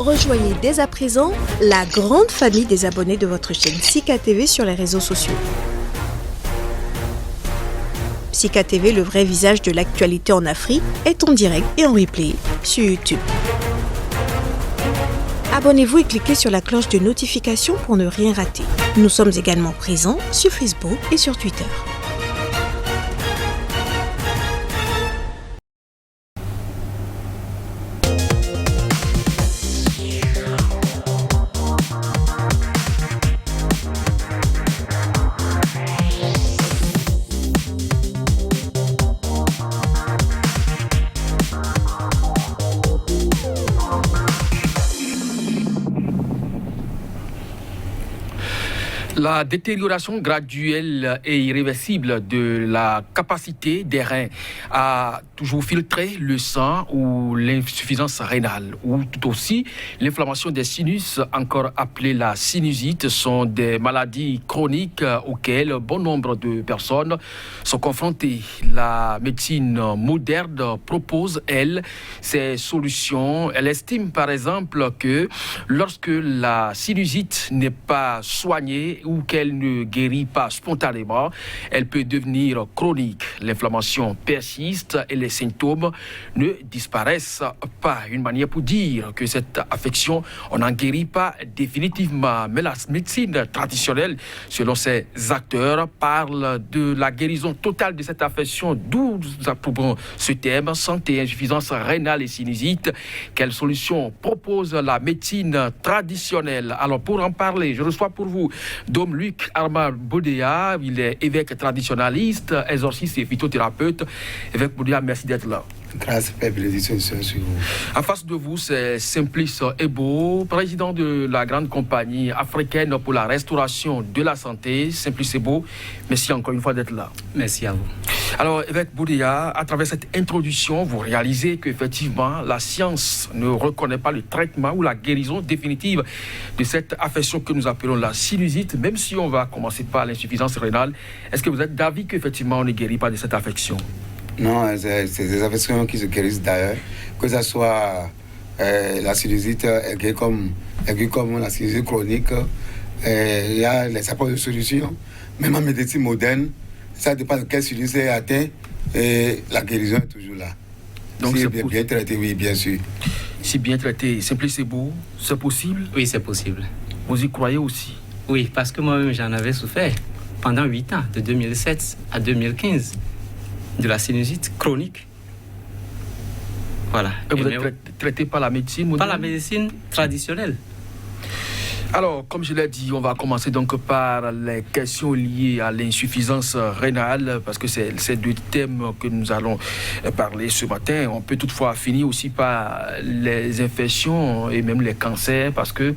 Rejoignez dès à présent la grande famille des abonnés de votre chaîne Sika TV sur les réseaux sociaux. Sika TV, le vrai visage de l'actualité en Afrique, est en direct et en replay sur YouTube. Abonnez-vous et cliquez sur la cloche de notification pour ne rien rater. Nous sommes également présents sur Facebook et sur Twitter. La détérioration graduelle et irréversible de la capacité des reins à toujours filtrer le sang ou l'insuffisance rénale ou tout aussi l'inflammation des sinus, encore appelée la sinusite, sont des maladies chroniques auxquelles bon nombre de personnes sont confrontées. La médecine moderne propose, elle, ces solutions. Elle estime par exemple que lorsque la sinusite n'est pas soignée ou qu'elle ne guérit pas spontanément, elle peut devenir chronique. L'inflammation persiste et les symptômes ne disparaissent pas. Une manière pour dire que cette affection, on n'en guérit pas définitivement. Mais la médecine traditionnelle, selon ses acteurs, parle de la guérison totale de cette affection, d'où nous approuvons ce thème, santé, insuffisance rénale et sinusite. Quelle solution propose la médecine traditionnelle? Alors pour en parler, je reçois pour vous Dom Luc Armand Bodéa. Il est évêque traditionnaliste, exorciste et phytothérapeute. Évêque Bodéa, merci d'être là. Grâce et bénédiction sur vous. En face de vous, c'est Simplice Ebo, président de la grande compagnie africaine pour la restauration de la santé. Simplice Ebo, merci encore une fois d'être là. Merci à vous. Alors, évêque Bodéa, à travers cette introduction, vous réalisez qu'effectivement, la science ne reconnaît pas le traitement ou la guérison définitive de cette affection que nous appelons la sinusite, même si on va commencer par l'insuffisance rénale. Est-ce que vous êtes d'avis qu'effectivement, on ne guérit pas de cette affection? Non, c'est des affections qui se guérissent d'ailleurs, que ce soit la sinusite aiguë comme la sinusite chronique. Il y a les apports de solutions. Même en médecine moderne, ça dépend de quelle sinusite est atteint, et la guérison est toujours là. Donc si c'est bien traité, oui, bien sûr. Si bien traité, Simplice Ebo, c'est possible? Oui, c'est possible. Vous y croyez aussi? Oui, parce que moi-même, j'en avais souffert pendant 8 ans, de 2007 à 2015. De la sinusite chronique. Voilà. Et vous êtes traité par la médecine moderne? Par la médecine traditionnelle. Alors, comme je l'ai dit, on va commencer donc par les questions liées à l'insuffisance rénale, parce que c'est ces deux thèmes que nous allons parler ce matin. On peut toutefois finir aussi par les infections et même les cancers, parce que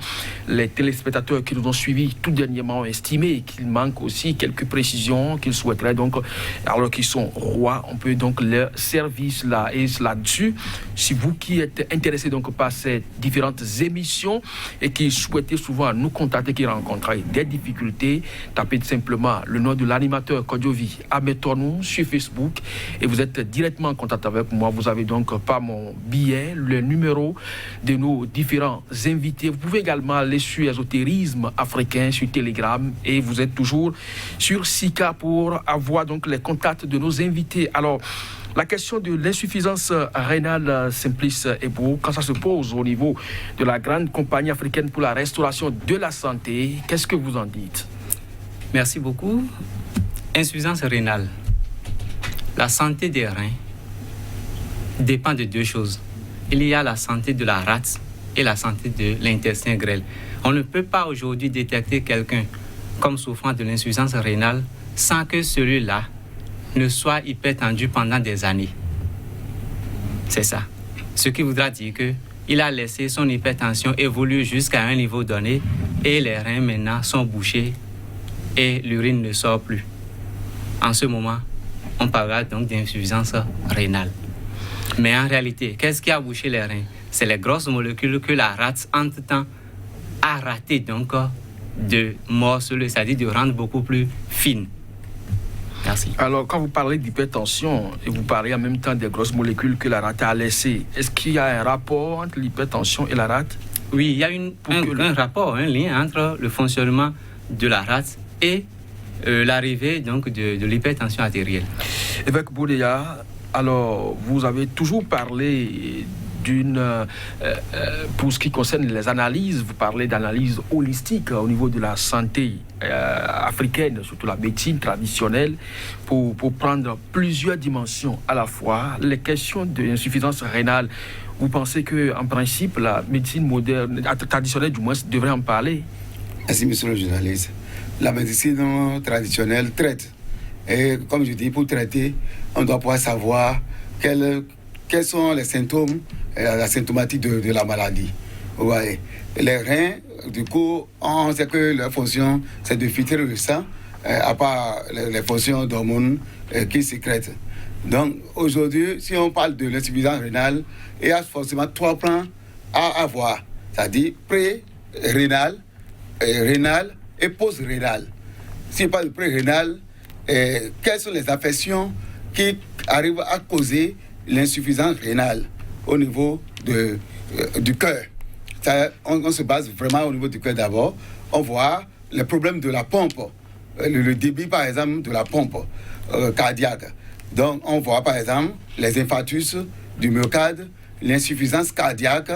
les téléspectateurs qui nous ont suivis tout dernièrement ont estimé qu'il manque aussi quelques précisions qu'ils souhaiteraient donc, alors qu'ils sont rois, on peut donc leur service là. Et là-dessus, si vous qui êtes intéressés donc par ces différentes émissions et qui souhaitez souvent nous contacter, qui rencontrent des difficultés, tapez simplement le nom de l'animateur Kodiovi Ametornou sur Facebook et vous êtes directement en contact avec moi. Vous avez donc par mon billet le numéro de nos différents invités. Vous pouvez également aller sur Ésotérisme africain sur Telegram et vous êtes toujours sur Sika pour avoir donc les contacts de nos invités. Alors, la question de l'insuffisance rénale, Simplice Ebo, quand ça se pose au niveau de la grande compagnie africaine pour la restauration de la santé, qu'est-ce que vous en dites? Merci beaucoup. Insuffisance rénale. La santé des reins dépend de deux choses. Il y a la santé de la rate et la santé de l'intestin grêle. On ne peut pas aujourd'hui détecter quelqu'un comme souffrant de l'insuffisance rénale sans que celui-là ne soit hypertendu pendant des années. C'est ça. Ce qui voudra dire qu'il a laissé son hypertension évoluer jusqu'à un niveau donné et les reins maintenant sont bouchés et l'urine ne sort plus. En ce moment, on parlera donc d'insuffisance rénale. Mais en réalité, qu'est-ce qui a bouché les reins? C'est les grosses molécules que la rate, entre-temps, a raté donc de morceler, c'est-à-dire de rendre beaucoup plus fines. Merci. Alors, quand vous parlez d'hypertension et vous parlez en même temps des grosses molécules que la rate a laissées, est-ce qu'il y a un rapport entre l'hypertension et la rate? Oui, il y a un rapport, un lien entre le fonctionnement de la rate et l'arrivée donc de l'hypertension artérielle. Évêque Boudeya, alors vous avez toujours parlé pour ce qui concerne les analyses, vous parlez d'analyse holistique au niveau de la santé africaine, surtout la médecine traditionnelle, pour prendre plusieurs dimensions à la fois. Les questions d'insuffisance rénale, vous pensez qu'en principe, la médecine moderne, traditionnelle du moins, devrait en parler? Merci, monsieur le journaliste. La médecine traditionnelle traite. Et comme je dis, pour traiter, on doit pouvoir savoir quels sont les symptômes, la symptomatique de la maladie. Vous voyez. Les reins, du coup, on sait que leur fonction, c'est de filtrer le sang, à part les fonctions d'hormones qui sécrètent. Donc, aujourd'hui, si on parle de l'insuffisance rénale, il y a forcément 3 plans à avoir. C'est-à-dire pré-rénal, rénal et post-rénal. Si on parle de pré-rénal, quelles sont les affections qui arrivent à causer l'insuffisance rénale au niveau du cœur? On se base vraiment au niveau du cœur d'abord. On voit les problèmes de la pompe, le débit par exemple de la pompe cardiaque. Donc on voit par exemple les infarctus du myocarde, l'insuffisance cardiaque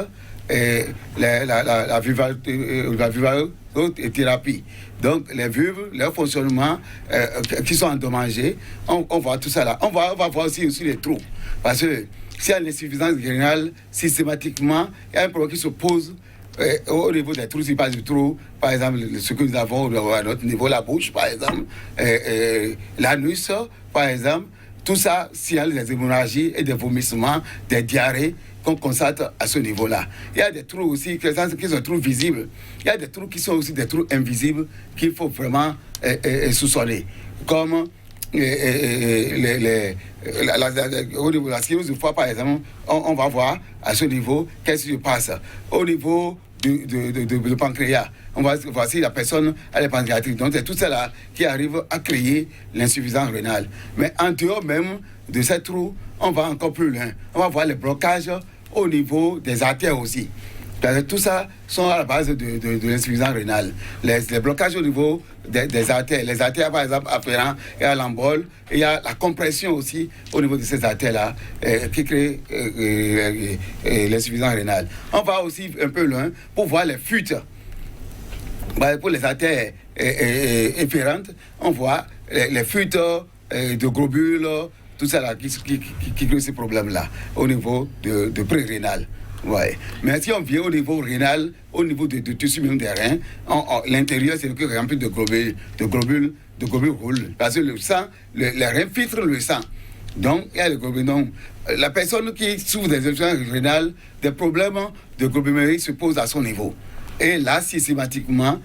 et la vulvothérapie. Donc les vulves, leur fonctionnement qui sont endommagés, on voit tout ça là. On va voir aussi les trous. Parce que s'il y a l'insuffisance rénale, systématiquement, il y a un problème qui se pose au niveau des trous. Si pas du trou, par exemple, ce que nous avons à notre niveau, la bouche, par exemple, l'anus, par exemple, tout ça signale des hémorragies et des vomissements, des diarrhées qu'on constate à ce niveau-là. Il y a des trous aussi qui sont des trous visibles. Il y a des trous qui sont aussi des trous invisibles qu'il faut vraiment soupçonner. Comme au niveau de la sclérose du foie, par exemple, on va voir à ce niveau qu'est-ce qui se passe. Au niveau du pancréas, on va voir si la personne a les pancréatites. Donc c'est tout cela qui arrive à créer l'insuffisance rénale. Mais en dehors même de ces trous, on va encore plus loin. On va voir les blocages au niveau des artères aussi. Tout ça sont à la base de l'insuffisance rénale. Les blocages au niveau des artères. Les artères, par exemple, afférentes, il y a l'embole, il y a la compression aussi au niveau de ces artères-là qui crée l'insuffisance rénale. On va aussi un peu loin pour voir les fuites. Pour les artères efférentes, on voit les fuites de globules, tout ça là qui crée ces problèmes-là au niveau de pré-rénal. Ouais. Mais si on vient au niveau rénal, au niveau du tissu même des reins, l'intérieur c'est que rempli de globules rouges. Parce que le sang, les reins filtrent le sang. Donc, il y a les globules. Donc, la personne qui souffre des insuffisances rénales, des problèmes de globulinémie se posent à son niveau. Et là, systématiquement,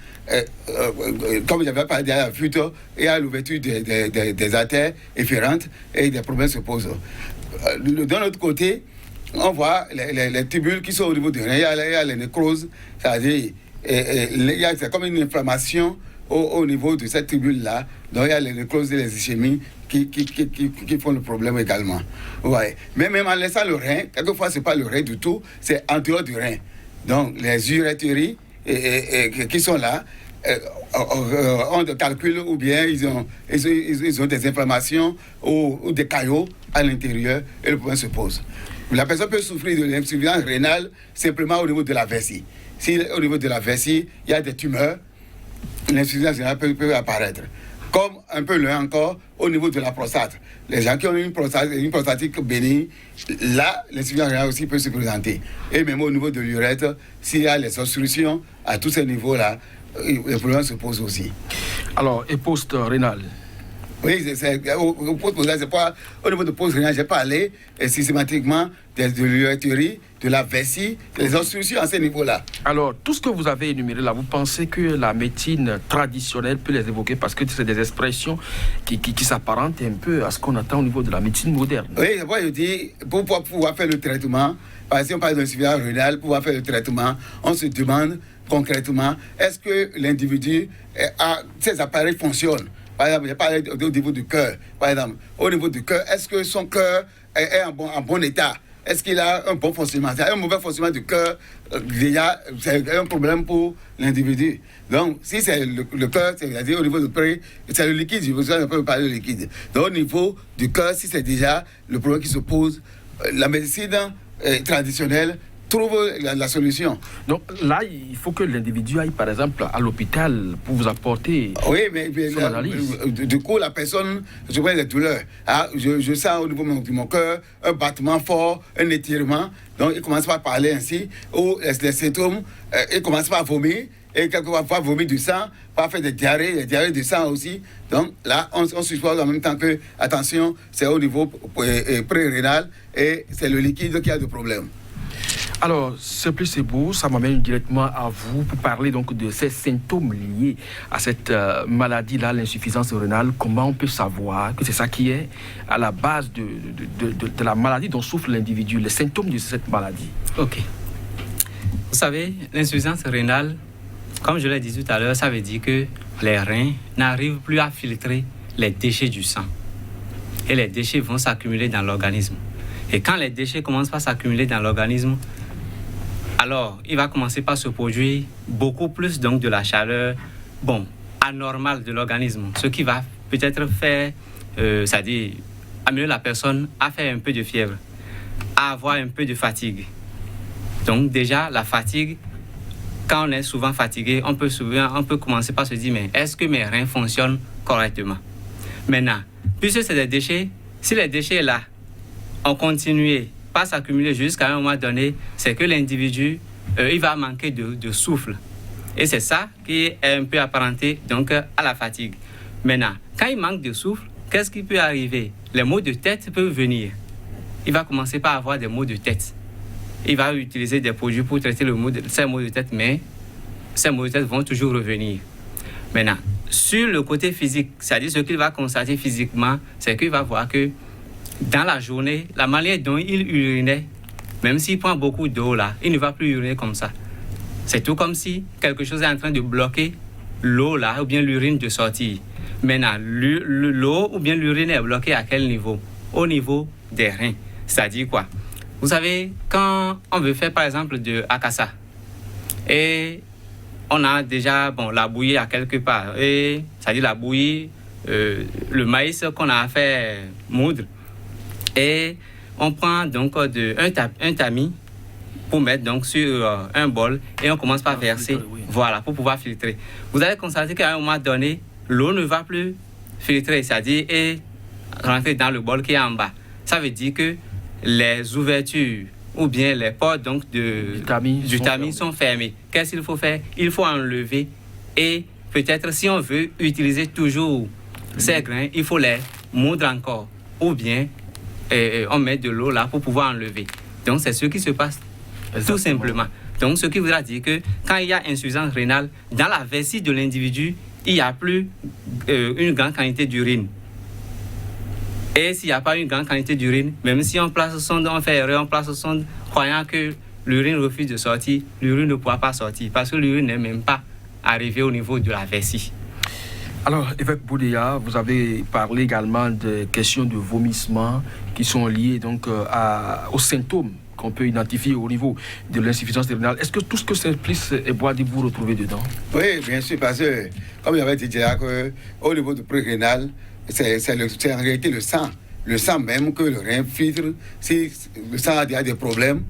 comme j'avais parlé de la fuite, il y a l'ouverture des artères efférentes et des problèmes se posent. De l'autre côté, on voit les tubules qui sont au niveau du rein, il y a les nécroses, c'est-à-dire c'est comme une inflammation au niveau de cette tubule-là. Donc il y a les nécroses et les ischémies qui font le problème également. Ouais. Mais même en laissant le rein, quelquefois ce n'est pas le rein du tout, c'est en dehors du rein. Donc les urétéries qui sont là, on calcule ou bien ils ont des inflammations ou des caillots à l'intérieur et le problème se pose. La personne peut souffrir de l'insuffisance rénale simplement au niveau de la vessie. Si au niveau de la vessie, il y a des tumeurs, l'insuffisance rénale peut apparaître. Comme un peu loin encore, au niveau de la prostate. Les gens qui ont une prostatite bénigne, là, l'insuffisance rénale aussi peut se présenter. Et même au niveau de l'urètre, s'il y a les obstructions à tous ces niveaux-là, les problèmes se posent aussi. Alors, et post-rénal? Oui, au post-rénal, c'est pas au niveau de post-rénal, j'ai parlé systématiquement de l'urétrie, de la vessie, des obstructions à ce niveau-là. Alors, tout ce que vous avez énuméré là, vous pensez que la médecine traditionnelle peut les évoquer parce que c'est des expressions qui s'apparentent un peu à ce qu'on attend au niveau de la médecine moderne? Oui, moi je dis, pour pouvoir faire le traitement, par exemple, si on parle d'insuffisance rénale, pour pouvoir faire le traitement, on se demande concrètement, est-ce que l'individu, ses appareils fonctionnent? Par exemple, j'ai parlé au niveau du cœur. Par exemple, au niveau du cœur, est-ce que son cœur est en bon état? est-ce qu'il a un bon fonctionnement? C'est un mauvais fonctionnement du cœur, déjà, c'est un problème pour l'individu. Donc, si c'est le cœur, c'est-à-dire au niveau du pré, c'est le liquide, je ne peux pas parler de liquide. Donc, au niveau du cœur, si c'est déjà le problème qui se pose, la médecine traditionnelle trouve la solution. Donc là, il faut que l'individu aille par exemple à l'hôpital pour vous apporter son analyse. Du coup, la personne, je vois des douleurs. Ah, je sens au niveau de mon cœur un battement fort, un étirement. Donc, il commence par parler ainsi. Ou les symptômes, il commence par vomir. Et quelquefois, vomir du sang, par faire des diarrhées de sang aussi. Donc là, on suppose en même temps que, attention, c'est au niveau pré-rénal et c'est le liquide qui a des problèmes. Alors, c'est beau, ça m'amène directement à vous pour parler donc de ces symptômes liés à cette maladie-là, l'insuffisance rénale. Comment on peut savoir que c'est ça qui est à la base de la maladie dont souffre l'individu, les symptômes de cette maladie? Ok. Vous savez, l'insuffisance rénale, comme je l'ai dit tout à l'heure, ça veut dire que les reins n'arrivent plus à filtrer les déchets du sang. Et les déchets vont s'accumuler dans l'organisme. Et quand les déchets commencent à s'accumuler dans l'organisme, alors il va commencer par se produire beaucoup plus donc de la chaleur anormale de l'organisme. Ce qui va peut-être faire, c'est-à-dire amener la personne à faire un peu de fièvre, à avoir un peu de fatigue. Donc déjà, la fatigue, quand on est souvent fatigué, on peut commencer par se dire, mais est-ce que mes reins fonctionnent correctement? Maintenant, puisque c'est des déchets, si les déchets là ont continué pas s'accumuler jusqu'à un moment donné, c'est que l'individu, il va manquer de souffle. Et c'est ça qui est un peu apparenté donc, à la fatigue. Maintenant, quand il manque de souffle, qu'est-ce qui peut arriver? Les maux de tête peuvent venir. Il va commencer par avoir des maux de tête. Il va utiliser des produits pour traiter ces maux de tête, mais ces maux de tête vont toujours revenir. Maintenant, sur le côté physique, c'est-à-dire ce qu'il va constater physiquement, c'est qu'il va voir que dans la journée, la manière dont il urinait, même s'il prend beaucoup d'eau là, il ne va plus uriner comme ça. C'est tout comme si quelque chose est en train de bloquer l'eau là, ou bien l'urine de sortir. Maintenant, l'eau ou bien l'urine est bloquée à quel niveau? Au niveau des reins. C'est-à-dire quoi? Vous savez, quand on veut faire par exemple de akassa, et on a déjà la bouillie à quelque part, et c'est-à-dire la bouillie, le maïs qu'on a fait moudre, et on prend donc un tamis pour mettre donc sur un bol et on commence par verser, voilà, pour pouvoir filtrer. Vous allez constater qu'à un moment donné, l'eau ne va plus filtrer, c'est-à-dire et rentrer dans le bol qui est en bas. Ça veut dire que les ouvertures ou bien les portes donc du tamis sont fermées. Qu'est-ce qu'il faut faire? Il faut enlever et peut-être si on veut utiliser toujours ces grains, il faut les moudre encore ou bien on met de l'eau là pour pouvoir enlever. Donc c'est ce qui se passe. Exactement. Tout simplement. Donc ce qui voudra dire que quand il y a insuffisance rénale, dans la vessie de l'individu, il n'y a plus une grande quantité d'urine. Et s'il n'y a pas une grande quantité d'urine, même si on place sonde, on fait erreur, on place sonde, croyant que l'urine refuse de sortir, l'urine ne pourra pas sortir parce que l'urine n'est même pas arrivée au niveau de la vessie. Alors, évêque Boudéa, vous avez parlé également de questions de vomissement qui sont liées donc aux symptômes qu'on peut identifier au niveau de l'insuffisance rénale. Est-ce que tout ce que Simplice et Boadi vous retrouvez dedans? Oui, bien sûr, parce que, comme j'avais dit déjà, au niveau du pré-rénal, c'est en réalité le sang même que le rein filtre. Si le sang a des problèmes,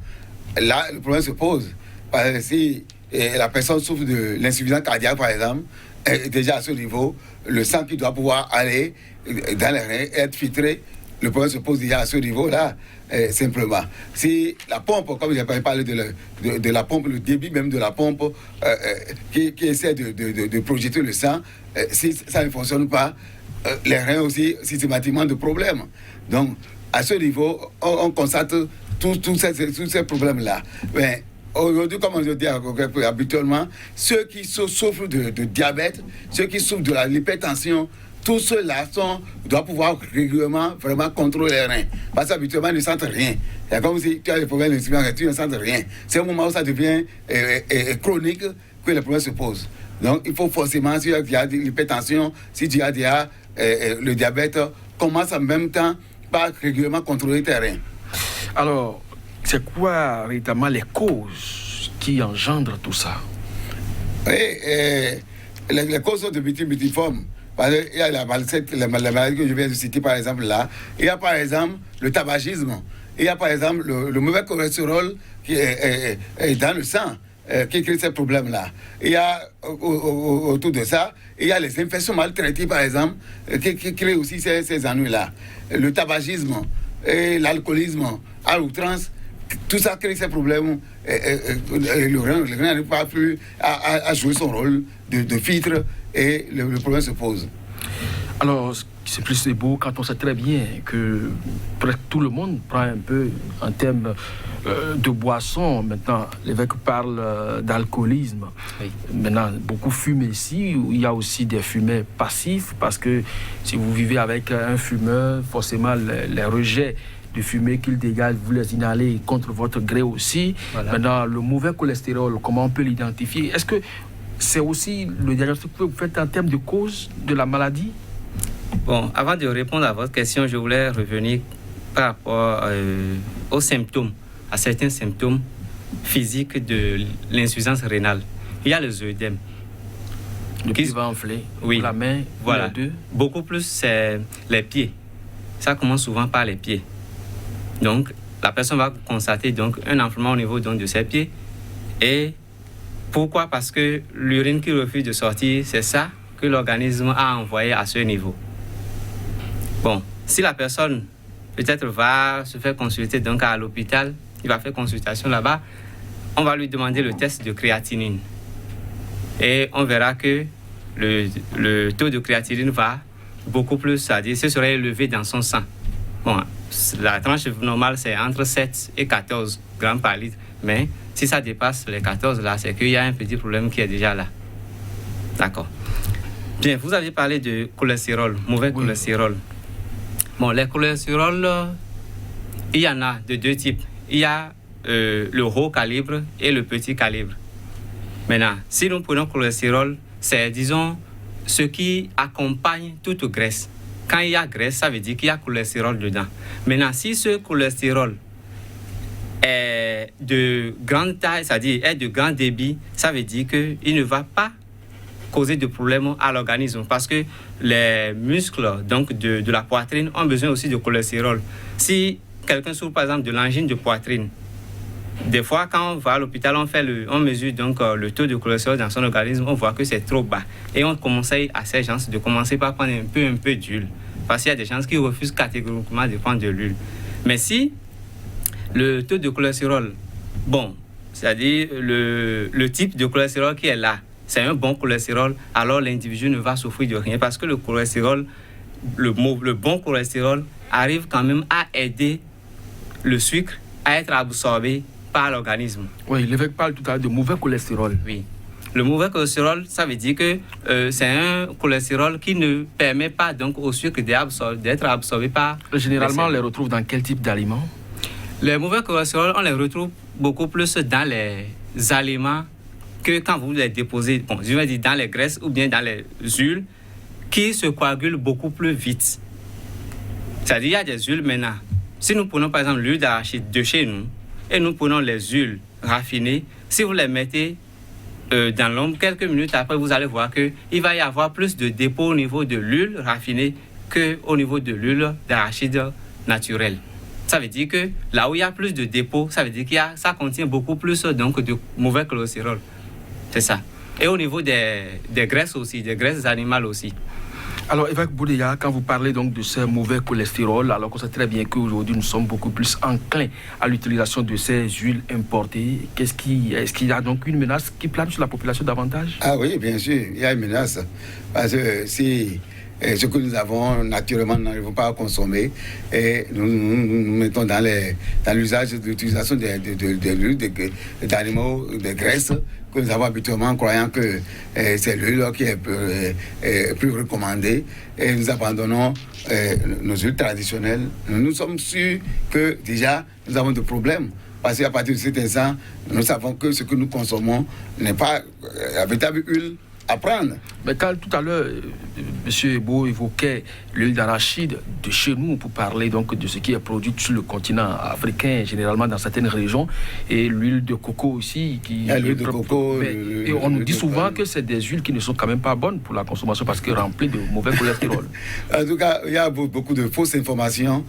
là, le problème se pose. Parce que si la personne souffre de l'insuffisance cardiaque, par exemple, déjà à ce niveau, le sang qui doit pouvoir aller dans les reins, être filtré, le problème se pose déjà à ce niveau-là, simplement. Si la pompe, comme j'ai parlé de la pompe, le débit même de la pompe qui essaie de projeter le sang, si ça ne fonctionne pas, les reins aussi systématiquement de problèmes. Donc, à ce niveau, on constate tous ces problèmes-là. Mais aujourd'hui, comme on dit habituellement, ceux qui souffrent de diabète, ceux qui souffrent de l'hypertension, tous ceux-là doivent pouvoir régulièrement vraiment contrôler les reins. Parce qu'habituellement, ils ne sentent rien. C'est comme si tu as des problèmes d'insuffisance, tu ne sens rien. C'est au moment où ça devient chronique que les problèmes se posent. Donc, il faut forcément, si tu as de l'hypertension, si tu as le diabète, commence en même temps par régulièrement contrôler tes reins. Alors, c'est quoi véritablement les causes qui engendrent tout ça? Oui, les causes sont de multiformes. Il y a la maladie que je viens de citer, par exemple, là. Il y a, par exemple, le tabagisme. Il y a, par exemple, le mauvais cholestérol qui est dans le sang, qui crée ces problèmes-là. Il y a, autour de ça, il y a les infections maltraitées, par exemple, qui créent aussi ces ennuis-là. Le tabagisme et l'alcoolisme à outrance, tout ça crée ces problèmes. Le rein n'arrive pas plus à jouer son rôle de filtre et le problème se pose. Alors, c'est plus beau quand on sait très bien que presque tout le monde prend un peu en termes de boissons. Maintenant, l'évêque parle d'alcoolisme. Oui. Maintenant, beaucoup fument ici. Il y a aussi des fumeurs passifs parce que si vous vivez avec un fumeur, forcément, les rejets de fumée qu'il dégage, vous les inhalez contre votre gré aussi. Voilà. Maintenant, le mauvais cholestérol, comment on peut l'identifier? Est-ce que c'est aussi le diagnostic que vous faites en termes de cause de la maladie? Bon, avant de répondre à votre question, je voulais revenir par rapport aux symptômes, à certains symptômes physiques de l'insuffisance rénale. Il y a les œdèmes. Qui va enfler, oui, la main, voilà. Les deux. Beaucoup plus, c'est les pieds. Ça commence souvent par les pieds. Donc, la personne va constater donc, un enflement au niveau donc, de ses pieds. Et pourquoi? Parce que l'urine qui refuse de sortir, c'est ça que l'organisme a envoyé à ce niveau. Bon, si la personne peut-être va se faire consulter donc à l'hôpital, il va faire consultation là-bas, on va lui demander le test de créatinine. Et on verra que le taux de créatinine va beaucoup plus, c'est-à-dire ce serait élevé dans son sang. Bon, la tranche normale, c'est entre 7 et 14 grammes par litre. Mais si ça dépasse les 14, là, c'est qu'il y a un petit problème qui est déjà là. D'accord. Bien, vous avez parlé de cholestérol, mauvais cholestérol. Bon, les cholestérols, il y en a de deux types. Il y a le haut calibre et le petit calibre. Maintenant, si nous prenons cholestérol, c'est, disons, ce qui accompagne toute graisse. Quand il y a graisse, ça veut dire qu'il y a cholestérol dedans. Maintenant, si ce cholestérol est de grande taille, c'est-à-dire est de grand débit, ça veut dire qu'il ne va pas causer de problèmes à l'organisme parce que les muscles donc de la poitrine ont besoin aussi de cholestérol. Si quelqu'un souffre par exemple de l'angine de poitrine, des fois quand on va à l'hôpital, on mesure donc le taux de cholestérol dans son organisme, on voit que c'est trop bas. Et on conseille à ces gens de commencer par prendre un peu d'huile. Parce qu'il y a des gens qui refusent catégoriquement de prendre de l'huile. Mais si le taux de cholestérol, bon, c'est-à-dire le type de cholestérol qui est là, c'est un bon cholestérol, alors l'individu ne va souffrir de rien parce que le cholestérol, le bon cholestérol arrive quand même à aider le sucre à être absorbé par l'organisme. Oui, l'évêque parle tout à l'heure de mauvais cholestérol. Oui. Le mauvais cholestérol, ça veut dire que c'est un cholestérol qui ne permet pas donc au sucre d'être absorbé par... Généralement, on les retrouve dans quel type d'aliments? Les mauvais cholestérols, on les retrouve beaucoup plus dans les aliments que quand vous les déposez, bon, je vais dire dans les graisses ou bien dans les huiles qui se coagulent beaucoup plus vite. C'est-à-dire, il y a des huiles maintenant. Si nous prenons par exemple l'huile d'arachide de chez nous et nous prenons les huiles raffinées, si vous les mettez dans l'ombre, quelques minutes après, vous allez voir qu'il va y avoir plus de dépôts au niveau de l'huile raffinée qu'au niveau de l'huile d'arachide naturelle. Ça veut dire que là où il y a plus de dépôts, ça veut dire que ça contient beaucoup plus donc, de mauvais cholestérol. C'est ça. Et au niveau des graisses aussi, des graisses animales aussi. Alors, évêque Boudeya, quand vous parlez donc de ce mauvais cholestérol, alors qu'on sait très bien qu'aujourd'hui nous sommes beaucoup plus enclins à l'utilisation de ces huiles importées, est-ce qu'il y a donc une menace qui plane sur la population davantage? Ah oui, bien sûr, il y a une menace. Parce que si ce que nous avons naturellement, nous n'arrivons pas à consommer, et nous mettons dans l'usage de l'utilisation de l'huile d'animaux, de graisses, que nous avons habituellement, croyant que c'est l'huile qui est plus recommandée, et nous abandonnons nos huiles traditionnelles. Nous sommes sûrs que déjà nous avons des problèmes. Parce qu'à partir de cet instant, nous savons que ce que nous consommons n'est pas la véritable huile à prendre. Mais quand tout à l'heure, Monsieur Ebo évoquait l'huile d'arachide de chez nous pour parler donc de ce qui est produit sur le continent africain, généralement dans certaines régions, et l'huile de coco aussi. L'huile de coco. Et on nous dit souvent que c'est des huiles qui ne sont quand même pas bonnes pour la consommation parce qu'elles remplissent de mauvais cholestérol. En tout cas, il y a beaucoup de fausses informations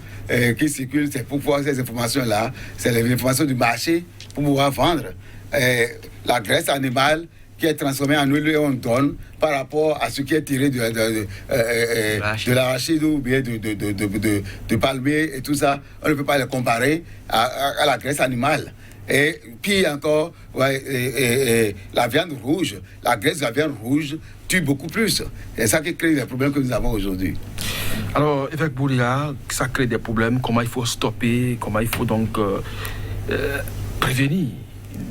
qui circulent. C'est pour pouvoir ces informations-là, c'est les informations du marché pour pouvoir vendre. La graisse animale qui est transformée en huile et on donne par rapport à ce qui est tiré de l'arachide ou bien de palmier et tout ça, on ne peut pas les comparer à la graisse animale. Et puis encore, la viande rouge, la graisse de la viande rouge tue beaucoup plus. C'est ça qui crée les problèmes que nous avons aujourd'hui. Alors, évêque Bouria, ça crée des problèmes. Comment il faut stopper? Comment il faut donc prévenir?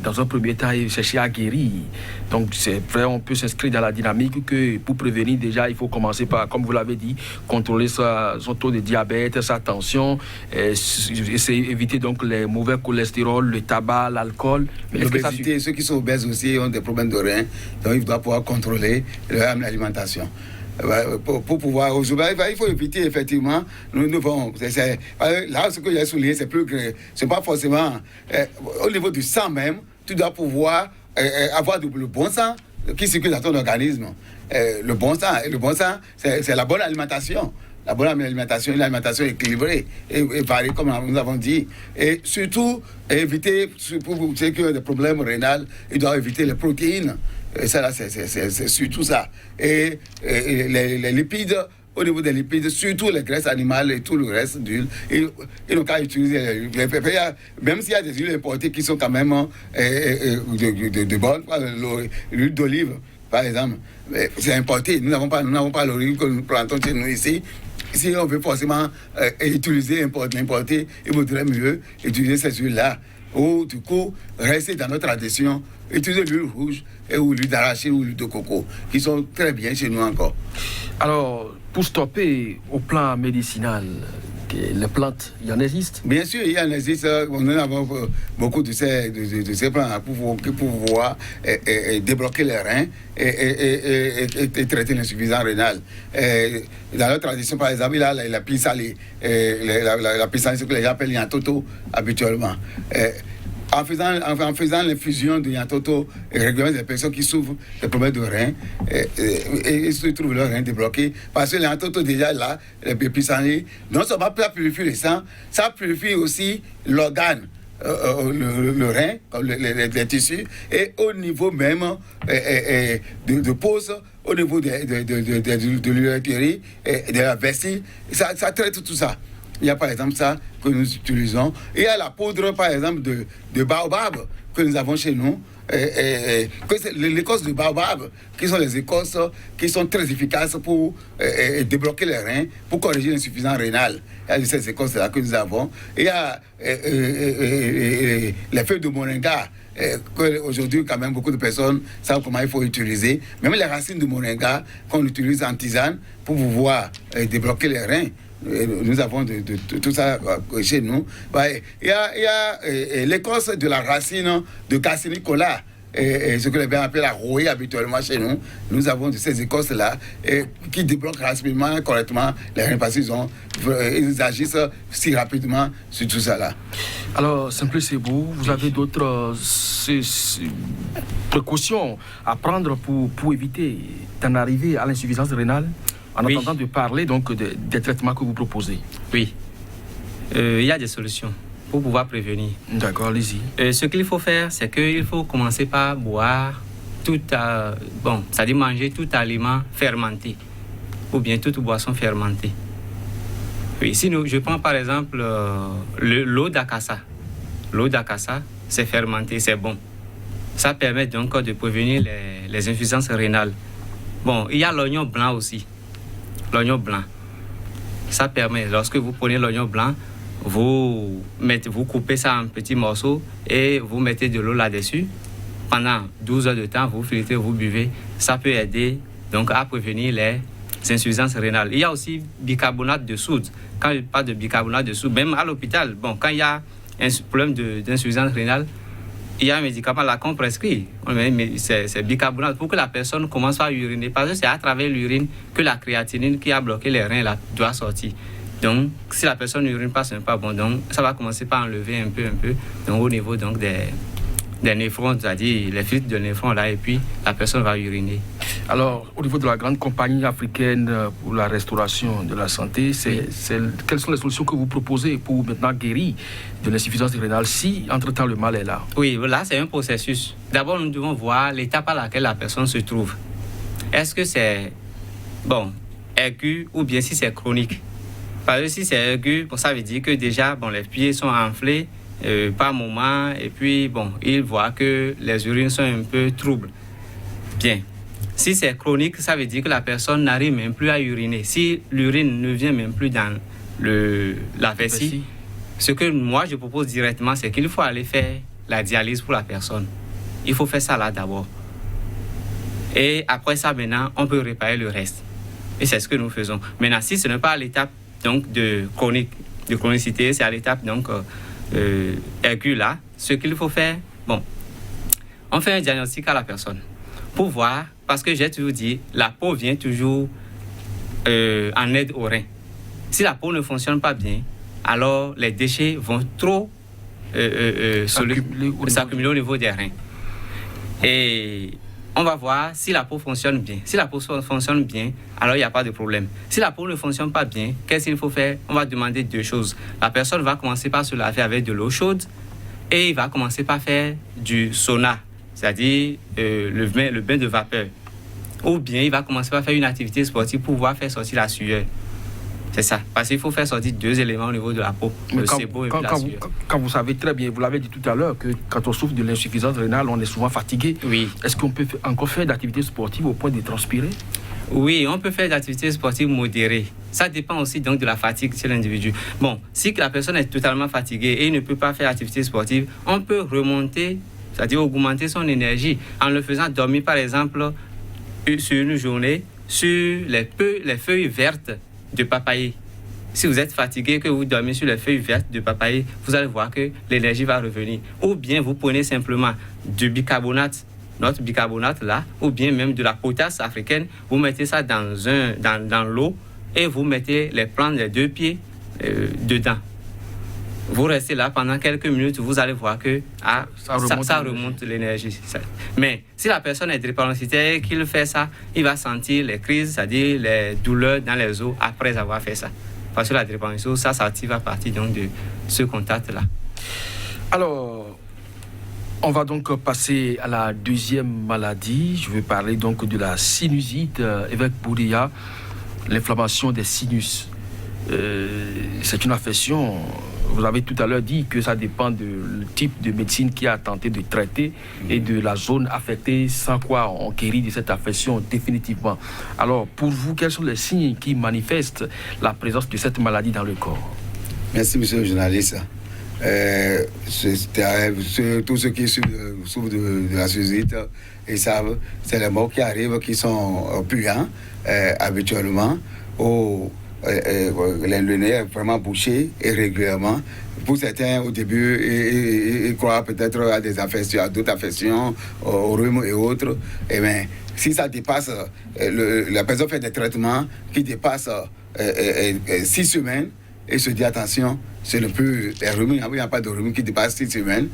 Dans un premier temps, chercher à guérir. Donc, c'est vrai, on peut s'inscrire dans la dynamique que pour prévenir, déjà, il faut commencer par, comme vous l'avez dit, contrôler son taux de diabète, sa tension, éviter donc les mauvais cholestérol, le tabac, l'alcool. L'obésité, ceux qui sont obèses aussi ont des problèmes de reins, donc ils doivent pouvoir contrôler leur alimentation. Pour pouvoir aujourd'hui, il faut éviter effectivement. Nous devons. Là, ce que j'ai souligné, c'est plus que c'est pas forcément au niveau du sang même. Tu dois pouvoir avoir le bon sang qui circule dans ton organisme. Le bon sang, c'est la bonne alimentation. La bonne alimentation, une alimentation équilibrée et variée, comme nous avons dit. Et surtout, éviter, pour ceux qui ont des problèmes rénaux, ils doivent éviter les protéines. Et ça, là, c'est surtout ça. Et les lipides, au niveau des lipides, surtout les graisses animales et tout le reste d'huile, ils n'ont qu'à utiliser même s'il y a des huiles importées qui sont quand même de bonnes, l'huile d'olive, par exemple, c'est importé. Nous n'avons pas l'olive que nous plantons chez nous ici. Si on veut forcément utiliser l'importé, il vaudrait mieux utiliser ces huiles-là. Ou du coup, rester dans notre tradition, utiliser l'huile rouge ou l'huile d'arachide ou l'huile de coco, qui sont très bien chez nous encore. Alors, pour stopper au plan médicinal, les plantes, il y en existe? Bien sûr, il y en existe. Nous avons beaucoup de ces plantes pour pouvoir débloquer les reins et traiter l'insuffisance rénale. Dans notre tradition, par exemple, il y a la pisali, la pisali, ce que les gens appellent yantoto habituellement. En faisant l'infusion de yantoto régulièrement, des personnes qui souffrent de problèmes de reins et se trouvent leurs reins débloqués. Parce que le yantoto, déjà là, les pissenlits, non seulement ça purifie le sang, ça purifie aussi l'organe, le rein, les tissus, et au niveau même de pose, au niveau de l'urétrie et de la vessie, ça traite tout ça. Il y a par exemple ça que nous utilisons. Il y a la poudre par exemple de baobab que nous avons chez nous. L'écorce de baobab, qui sont les écorces qui sont très efficaces pour débloquer les reins, pour corriger l'insuffisance rénale. Il y a ces écorces-là que nous avons. Il y a les feuilles de moringa. Aujourd'hui, quand même, beaucoup de personnes savent comment il faut utiliser. Même les racines de moringa qu'on utilise en tisane pour pouvoir débloquer les reins. Nous avons tout ça chez nous. Il y a l'écorce de la racine de Cassinicola, ce que les gens appellent la rouille habituellement chez nous. Nous avons de ces écorces-là qui débloquent rapidement, correctement les reins parce qu'ils agissent si rapidement sur tout ça là. Alors, Simplice Ebo, vous avez d'autres précautions à prendre pour éviter d'en arriver à l'insuffisance rénale? En entendant de parler donc des traitements que vous proposez. Oui. Il y a des solutions pour pouvoir prévenir. D'accord, allez-y. Ce qu'il faut faire, c'est qu'il faut commencer par boire c'est-à-dire manger tout aliment fermenté ou bien toute boisson fermentée. Oui, sinon, je prends par exemple l'eau d'acassa. L'eau d'acassa, c'est fermenté, c'est bon. Ça permet donc de prévenir les insuffisances rénales. Bon, il y a l'oignon blanc aussi. L'oignon blanc, ça permet, lorsque vous prenez l'oignon blanc, vous coupez ça en petits morceaux et vous mettez de l'eau là-dessus. Pendant 12 heures de temps, vous filtrez, vous buvez. Ça peut aider donc à prévenir les insuffisances rénales. Il y a aussi bicarbonate de soude. Quand je parle de bicarbonate de soude, même à l'hôpital, quand il y a un problème d'insuffisance rénale, il y a un médicament là qu'on prescrit, c'est bicarbonate, pour que la personne commence à uriner, parce que c'est à travers l'urine que la créatinine qui a bloqué les reins là doit sortir. Donc, si la personne n'urine pas, ce n'est pas bon. Donc, ça va commencer par enlever un peu, donc au niveau donc des néphrons, c'est-à-dire les filtres de néphrons là, et puis la personne va uriner. Alors, au niveau de la grande compagnie africaine pour la restauration de la santé, quelles sont les solutions que vous proposez pour maintenant guérir de l'insuffisance rénale si, entre-temps, le mal est là? Oui, là, c'est un processus. D'abord, nous devons voir l'étape à laquelle la personne se trouve. Est-ce que c'est, aigu ou bien si c'est chronique? Parce que si c'est aigu, ça veut dire que déjà, les pieds sont enflés par moment, et puis, il voit que les urines sont un peu troubles. Bien. Si c'est chronique, ça veut dire que la personne n'arrive même plus à uriner. Si l'urine ne vient même plus dans la vessie, ce que moi je propose directement, c'est qu'il faut aller faire la dialyse pour la personne. Il faut faire ça là d'abord. Et après ça, maintenant, on peut réparer le reste. Et c'est ce que nous faisons. Maintenant, si ce n'est pas à l'étape donc, de chronicité, c'est à l'étape donc aiguë là, ce qu'il faut faire, on fait un diagnostic à la personne pour voir. Parce que j'ai toujours dit, la peau vient toujours en aide au rein. Si la peau ne fonctionne pas bien, alors les déchets vont trop s'accumuler au niveau des reins. Et on va voir si la peau fonctionne bien. Si la peau fonctionne bien, alors il n'y a pas de problème. Si la peau ne fonctionne pas bien, qu'est-ce qu'il faut faire? On va demander 2 choses. La personne va commencer par se laver avec de l'eau chaude et il va commencer par faire du sauna, c'est-à-dire le bain de vapeur. Ou bien il va commencer par faire une activité sportive pour pouvoir faire sortir la sueur. C'est ça. Parce qu'il faut faire sortir 2 éléments au niveau de la peau, le sebo et la sueur. Quand vous savez très bien, vous l'avez dit tout à l'heure, que quand on souffre de l'insuffisance rénale, on est souvent fatigué. Oui. Est-ce qu'on peut encore faire d'activités sportives au point de transpirer? Oui, on peut faire d'activités sportives modérées. Ça dépend aussi donc de la fatigue chez l'individu. Si la personne est totalement fatiguée et ne peut pas faire d'activités sportives, on peut remonter, c'est-à-dire augmenter son énergie en le faisant dormir par exemple sur une journée sur les feuilles vertes de papayer. Si vous êtes fatigué, que vous dormez sur les feuilles vertes de papayer, vous allez voir que l'énergie va revenir. Ou bien vous prenez simplement du bicarbonate, notre bicarbonate là, ou bien même de la potasse africaine, vous mettez ça dans l'eau et vous mettez les plantes des 2 pieds dedans. Vous restez là pendant quelques minutes, vous allez voir que ça remonte l'énergie. Mais si la personne est drépanocytaire et qu'il fait ça, il va sentir les crises, c'est-à-dire les douleurs dans les os après avoir fait ça. Parce que la drépanocytose, ça s'active à partir donc, de ce contact-là. Alors, on va donc passer à la 2e maladie. Je vais parler donc de la sinusite, évêque Bouria, l'inflammation des sinus. C'est une affection. Vous avez tout à l'heure dit que ça dépend du type de médecine qui a tenté de traiter et de la zone affectée, sans quoi on guérit de cette affection définitivement. Alors, pour vous, quels sont les signes qui manifestent la présence de cette maladie dans le corps? Merci, monsieur le journaliste. Tous ceux qui souffrent de la sinusite, ils savent, c'est les mots qui arrivent qui sont puants habituellement. Le nez est vraiment bouché et régulièrement. Pour certains, au début, ils croient peut-être à des affections, à d'autres affections, au rhume et autres. Et bien, si ça dépasse, la personne fait des traitements qui dépassent 6 semaines et se dit attention, c'est le plus rhume, il n'y a pas de rhume qui dépasse 6 semaines.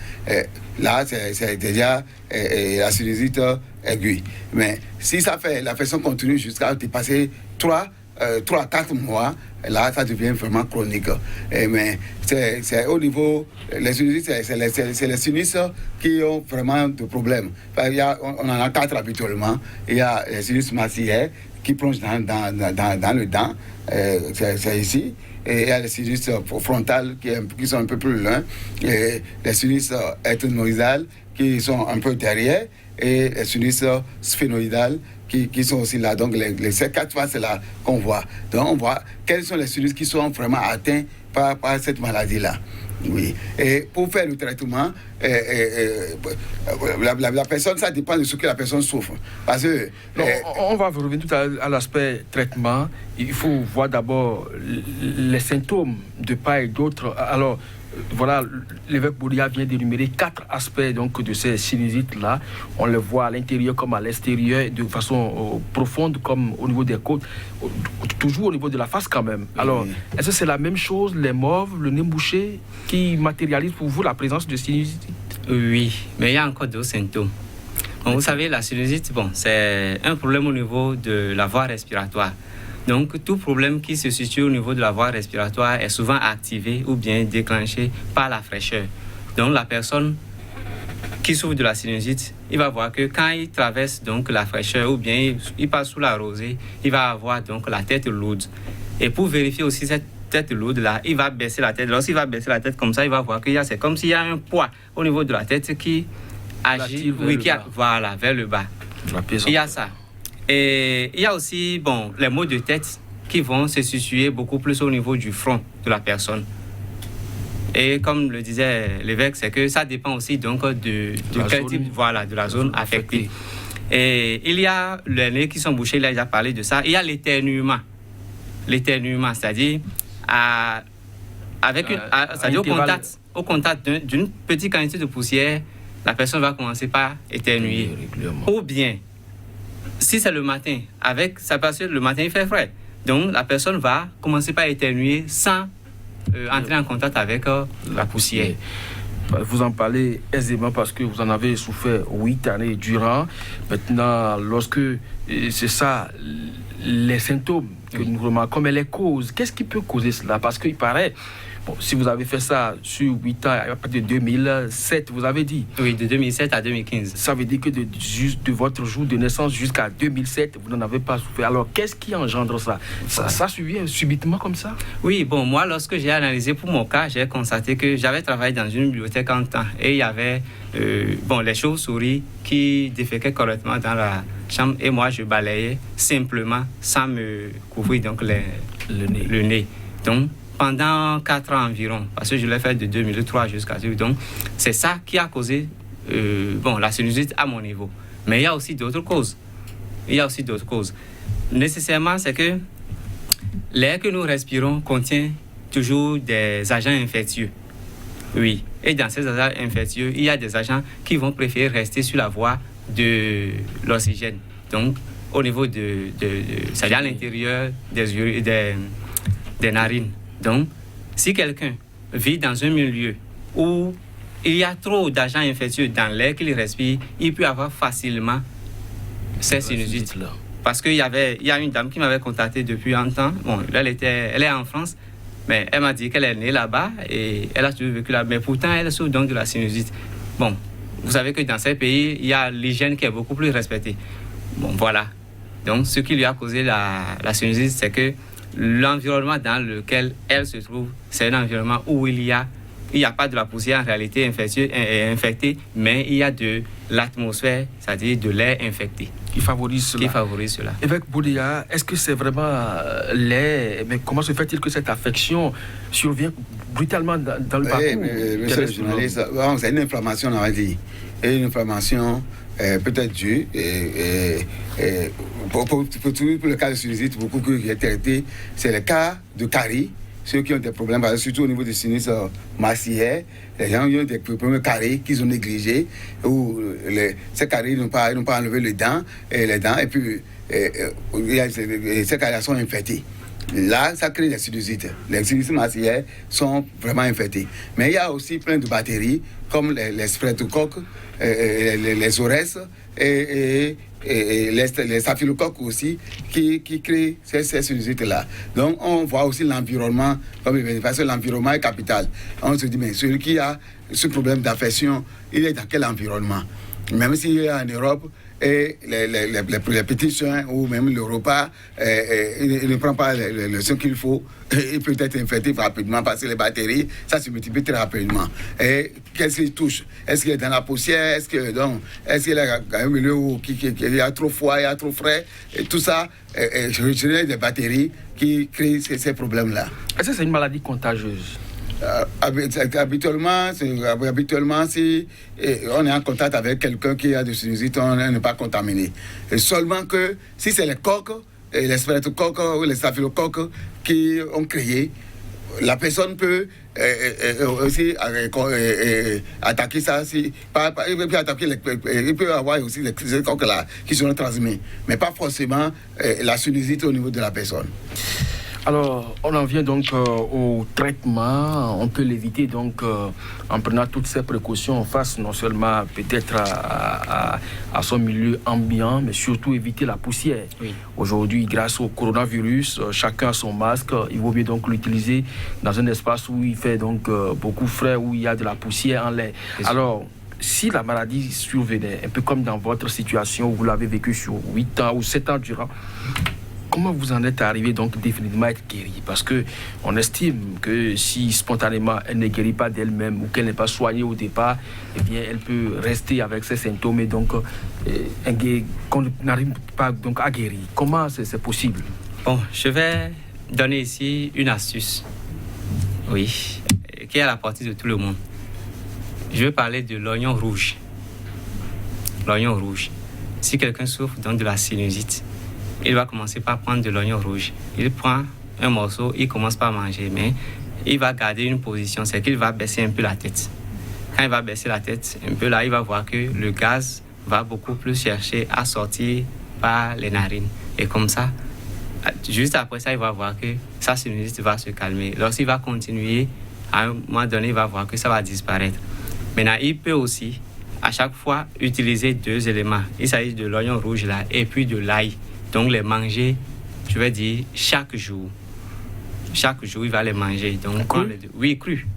Là, c'est déjà la sinusite aiguë. Mais si ça fait, l'affection continue jusqu'à dépasser 3 à 4 mois, là, ça devient vraiment chronique. Mais c'est au niveau, les sinusites, c'est les sinus qui ont vraiment de problèmes. On en a 4 habituellement. Il y a les sinus maxillaires qui plongent dans le dent, c'est ici. Et il y a les sinus frontales qui sont un peu plus loin. Et les sinus ethmoïdales qui sont un peu derrière. Et les sinus sphénoïdales qui sont aussi là. Donc, ces 4 faces-là qu'on voit. Donc, on voit quels sont les sinus qui sont vraiment atteints par cette maladie-là. Oui. Et pour faire le traitement, la personne, ça dépend de ce que la personne souffre. Parce que... on va revenir tout à l'aspect traitement. Il faut voir d'abord les symptômes de part et d'autre. Alors, voilà, l'évêque Boudia vient d'énumérer 4 aspects donc, de ces sinusites-là. On les voit à l'intérieur comme à l'extérieur, de façon profonde comme au niveau des côtes, toujours au niveau de la face quand même. Alors, est-ce que c'est la même chose, les morves, le nez bouché, qui matérialise pour vous la présence de sinusite? Oui, mais il y a encore d'autres symptômes. Bon, vous savez, la sinusite, c'est un problème au niveau de la voie respiratoire. Donc, tout problème qui se situe au niveau de la voie respiratoire est souvent activé ou bien déclenché par la fraîcheur. Donc, la personne qui souffre de la sinusite, il va voir que quand il traverse donc la fraîcheur ou bien il passe sous la rosée, il va avoir donc la tête lourde. Et pour vérifier aussi cette tête lourde-là, il va baisser la tête. Lorsqu'il va baisser la tête comme ça, il va voir c'est comme s'il y a un poids au niveau de la tête qui agit, voilà, vers le bas. Il y a ça. Et il y a aussi les maux de tête qui vont se situer beaucoup plus au niveau du front de la personne. Et comme le disait l'évêque, c'est que ça dépend aussi donc de quel type, de la zone affectée. Et il y a les nez qui sont bouchés, il a déjà parlé de ça. Il y a l'éternuement. L'éternuement, c'est-à-dire au contact d'une petite quantité de poussière, la personne va commencer par éternuer. Ou bien, si c'est le matin, parce que le matin il fait frais, donc la personne va commencer par éternuer sans entrer en contact avec la poussière. Vous en parlez aisément parce que vous en avez souffert 8 années durant. Maintenant, lorsque c'est ça, les symptômes que nous remarquons, mais les causes, qu'est-ce qui peut causer cela? Parce qu'il paraît, si vous avez fait ça sur 8 ans, à partir de 2007, vous avez dit. Oui, de 2007 à 2015. Ça veut dire que de votre jour de naissance jusqu'à 2007, vous n'en avez pas souffert. Alors, qu'est-ce qui engendre ça? Ça survient subitement comme ça? Oui, moi, lorsque j'ai analysé pour mon cas, j'ai constaté que j'avais travaillé dans une bibliothèque en temps et il y avait les chauves-souris qui déféquaient correctement dans la chambre et moi, je balayais simplement sans me couvrir donc le nez. Donc, pendant 4 ans environ, parce que je l'ai fait de 2003 jusqu'à 2000. Donc, c'est ça qui a causé la sinusite à mon niveau. Mais il y a aussi d'autres causes. Nécessairement, c'est que l'air que nous respirons contient toujours des agents infectieux. Oui. Et dans ces agents infectieux, il y a des agents qui vont préférer rester sur la voie de l'oxygène. Donc, au niveau c'est-à-dire à l'intérieur des narines. Donc, si quelqu'un vit dans un milieu où il y a trop d'agents infectieux dans l'air qu'il respire, il peut avoir facilement ces sinusites. Parce qu'il y a une dame qui m'avait contacté depuis un temps. Elle est en France, mais elle m'a dit qu'elle est née là-bas et elle a toujours vécu là. Mais pourtant, elle souffre donc de la sinusite. Vous savez que dans ces pays, il y a l'hygiène qui est beaucoup plus respectée. Voilà. Donc, ce qui lui a causé la sinusite, c'est que l'environnement dans lequel elle se trouve, c'est un environnement où il n'y a pas de la poussière en réalité infectée, mais il y a de l'atmosphère, c'est-à-dire de l'air infecté. Qui favorise cela. Évêque Boudia, est-ce que c'est vraiment l'air? Mais comment se fait-il que cette affection survient brutalement dans le parcours? Monsieur le journaliste, c'est une inflammation, on va dire. Et une inflammation peut-être due. Pour le cas de sinusite, beaucoup qui est traité, c'est le cas de caries. Ceux qui ont des problèmes, surtout au niveau des sinus maxillaires, les gens ont des problèmes caries qu'ils ont négligés, où ces caries n'ont pas enlevé les dents, et puis ces caries sont infectées. Là, ça crée des sinusites. Les sinusites maxillaires sont vraiment infectés. Mais il y a aussi plein de bactéries, comme les streptocoques, les orès et les staphylocoques aussi, qui créent ces sinusites-là. Donc, on voit aussi l'environnement, parce que l'environnement est capital. On se dit, mais celui qui a ce problème d'affection, il est dans quel environnement? Même s'il est en Europe, et les petits soins ou même le repas, il ne prend pas le soin qu'il faut, il peut être infecté rapidement parce que les bactéries, ça se multiplie très rapidement. Et qu'est-ce qu'il touche? Est-ce qu'il est dans la poussière? Est-ce qu'il est dans un milieu où il y a trop froid, il y a trop frais? Et tout ça, générer des bactéries qui créent ces problèmes-là. Est-ce que c'est une maladie contagieuse? Habituellement, si on est en contact avec quelqu'un qui a des sinusites, on n'est pas contaminé. Et seulement que si c'est les coques, les streptocoques ou les staphylocoques qui ont créé, la personne peut aussi attaquer ça. Il peut avoir aussi les coques là qui seront transmis, mais pas forcément la sinusite au niveau de la personne. Alors, on en vient donc au traitement. On peut l'éviter donc en prenant toutes ces précautions face non seulement peut-être à son milieu ambiant, mais surtout éviter la poussière. Oui. Aujourd'hui, grâce au coronavirus, chacun a son masque. Il vaut mieux donc l'utiliser dans un espace où il fait donc beaucoup frais, où il y a de la poussière en l'air. Alors, si la maladie survenait, un peu comme dans votre situation où vous l'avez vécu sur 8 ans ou 7 ans durant, comment vous en êtes arrivé donc définitivement à être guéri? Parce qu'on estime que si spontanément elle ne guérit pas d'elle-même ou qu'elle n'est pas soignée au départ, eh bien elle peut rester avec ses symptômes et donc qu'on n'arrive pas donc à guérir. Comment c'est possible? Bon, je vais donner ici une astuce, oui, qui est à la portée de tout le monde. Je vais parler de l'oignon rouge. L'oignon rouge. Si quelqu'un souffre donc de la sinusite, il va commencer par prendre de l'oignon rouge. Il prend un morceau, il commence par manger, mais il va garder une position, c'est qu'il va baisser un peu la tête. Quand il va baisser la tête un peu là, il va voir que le gaz va beaucoup plus chercher à sortir par les narines. Et comme ça, juste après ça, il va voir que sa sinusite va se calmer. Lorsqu'il va continuer, à un moment donné, il va voir que ça va disparaître. Maintenant, il peut aussi, à chaque fois, utiliser 2 éléments. Il s'agit de l'oignon rouge là et puis de l'ail. Donc, les manger, je vais dire, chaque jour. Chaque jour, il va les manger. Donc, oui, cru.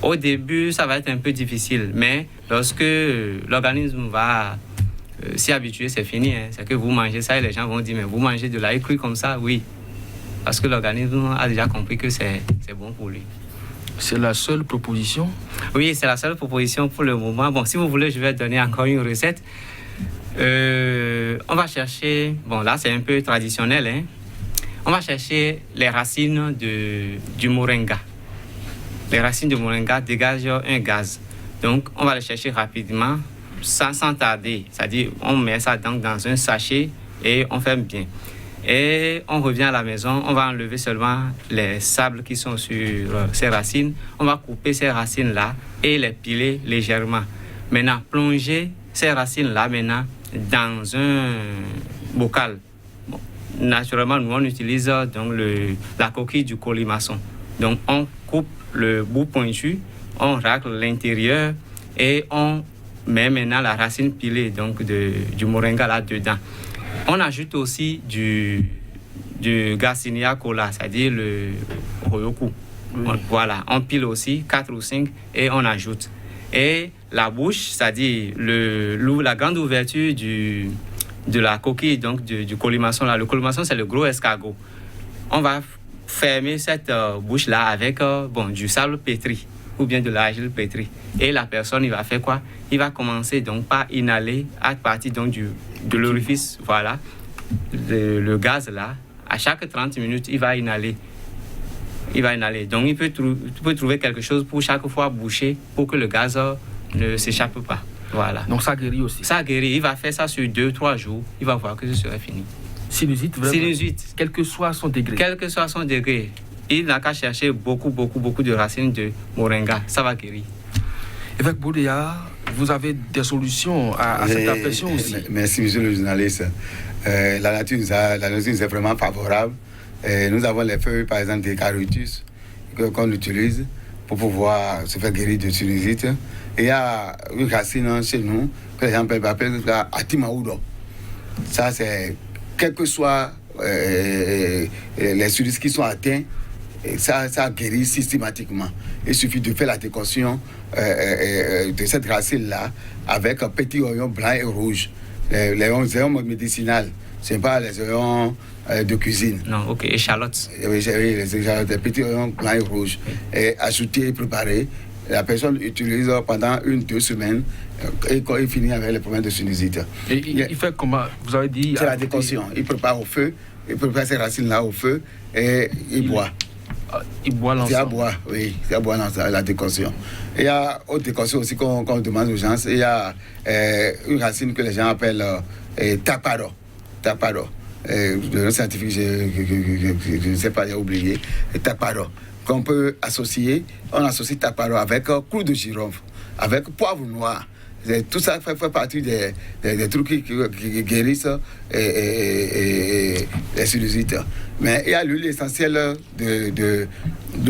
Au début, ça va être un peu difficile, mais lorsque l'organisme va s'y habituer, c'est fini. Hein. C'est que vous mangez ça et les gens vont dire, mais vous mangez de l'ail cru comme ça? Oui. Parce que l'organisme a déjà compris que c'est bon pour lui. C'est la seule proposition? Oui, c'est la seule proposition pour le moment. Bon, si vous voulez, je vais donner encore une recette. On va chercher, bon là c'est un peu traditionnel, hein. On va chercher les racines du moringa. Les racines du moringa dégagent un gaz. Donc on va les chercher rapidement, sans tarder. C'est-à-dire on met ça donc dans un sachet et on ferme bien. Et on revient à la maison, on va enlever seulement les sables qui sont sur ces racines. On va couper ces racines-là et les piler légèrement. Maintenant, plonger ces racines-là maintenant dans un bocal. Bon, naturellement, nous on utilise donc la coquille du colimaçon. Donc on coupe le bout pointu, on racle l'intérieur et on met maintenant la racine pilée donc du moringa là-dedans. On ajoute aussi du Garcinia cola, c'est-à-dire le Royoku. Voilà, on pile aussi 4 ou 5 et on ajoute. Et la bouche, c'est-à-dire la grande ouverture de la coquille, donc du colimaçon là. Le colimaçon, c'est le gros escargot. On va fermer cette bouche-là avec du sable pétri ou bien de l'argile pétrie. Et la personne, il va faire quoi? Il va commencer donc par inhaler à partir donc de l'orifice, voilà, le gaz là. À chaque 30 minutes, il va inhaler. Donc, il peut trouver quelque chose pour chaque fois boucher pour que le gaz ne s'échappe pas. Voilà. Donc, ça guérit aussi? Ça guérit. Il va faire ça sur 2-3 jours. Il va voir que ce serait fini. Sinusite, vraiment? Sinusite. Quel que soit son degré? Quel que soit son degré. Il n'a qu'à chercher beaucoup de racines de moringa. Ça va guérir. Évêque Boudéa, vous avez des solutions à cette affection aussi? Merci, monsieur le journaliste. La nature nous est vraiment favorable. Nous avons les feuilles, par exemple, des carotus qu'on utilise pour pouvoir se faire guérir de sinusite. Et il y a une racine chez nous que les gens appellent Atimaoudo. Ça, c'est quel que soit les sinusites qui sont atteints, ça guérit systématiquement. Il suffit de faire la décoction de cette racine-là avec un petit oignon blanc et rouge. Les oignons médicinales, ce n'est pas les oignons de cuisine. Non, ok, échalotes. Oui, les échalotes, des petits oignons blancs et rouges. Et ajouter et préparer. La personne utilise pendant 1-2 semaines et quand il finit avec les problèmes de sinusite. Et il fait comment? Vous avez dit... C'est la décoction. Il prépare au feu, il prépare ces racines-là au feu et il boit. Il boit l'ensemble? C'est à boire, oui. C'est à boire dans la décoction. Et il y a autre décoction aussi qu'on demande aux gens. Il y a une racine que les gens appellent taparo. Taparo. Le nom scientifique, je ne sais pas, j'ai oublié. Taparo. qu'on peut associer. On associe Takparo avec clou de girofle, avec poivre noir. Tout ça fait partie des trucs qui guérissent les sinusites. Mais il y a l'huile essentielle de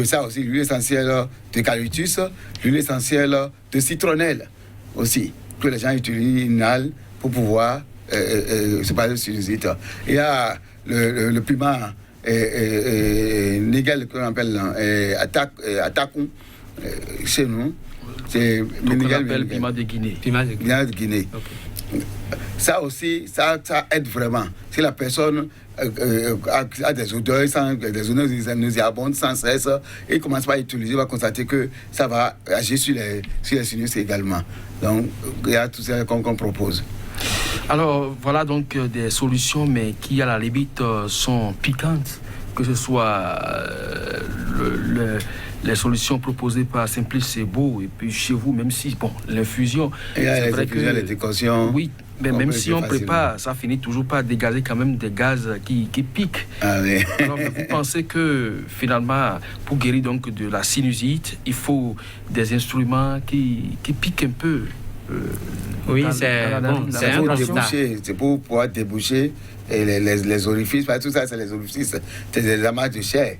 ça aussi, l'huile essentielle d'eucalyptus, l'huile essentielle de citronnelle aussi, que les gens utilisent, inhalent pour pouvoir se passer de sinusite. Il y a le piment Nigel qu'on appelle Atakun chez nous. C'est le piment de Guinée. Piment de Guinée. Okay. Ça aussi, ça aide vraiment. Si la personne a des odeurs, des nauséabondes sans cesse, et commence pas à utiliser, il va constater que ça va agir sur les sinus également. Donc, il y a tout ça qu'on propose. Alors, voilà donc des solutions, mais qui à la limite sont piquantes, que ce soit les solutions proposées par Simplice, c'est beau, et puis chez vous, même si, bon, l'infusion, c'est vrai que les décoctions, oui, mais même si on prépare, ça finit toujours par dégager quand même des gaz qui piquent. Ah, oui. Alors, vous pensez que finalement, pour guérir donc de la sinusite, il faut des instruments qui piquent un peu. Oui, c'est bon, c'est un constat. C'est pour pouvoir déboucher les orifices, parce que tout ça, c'est les orifices, c'est des amas de chair.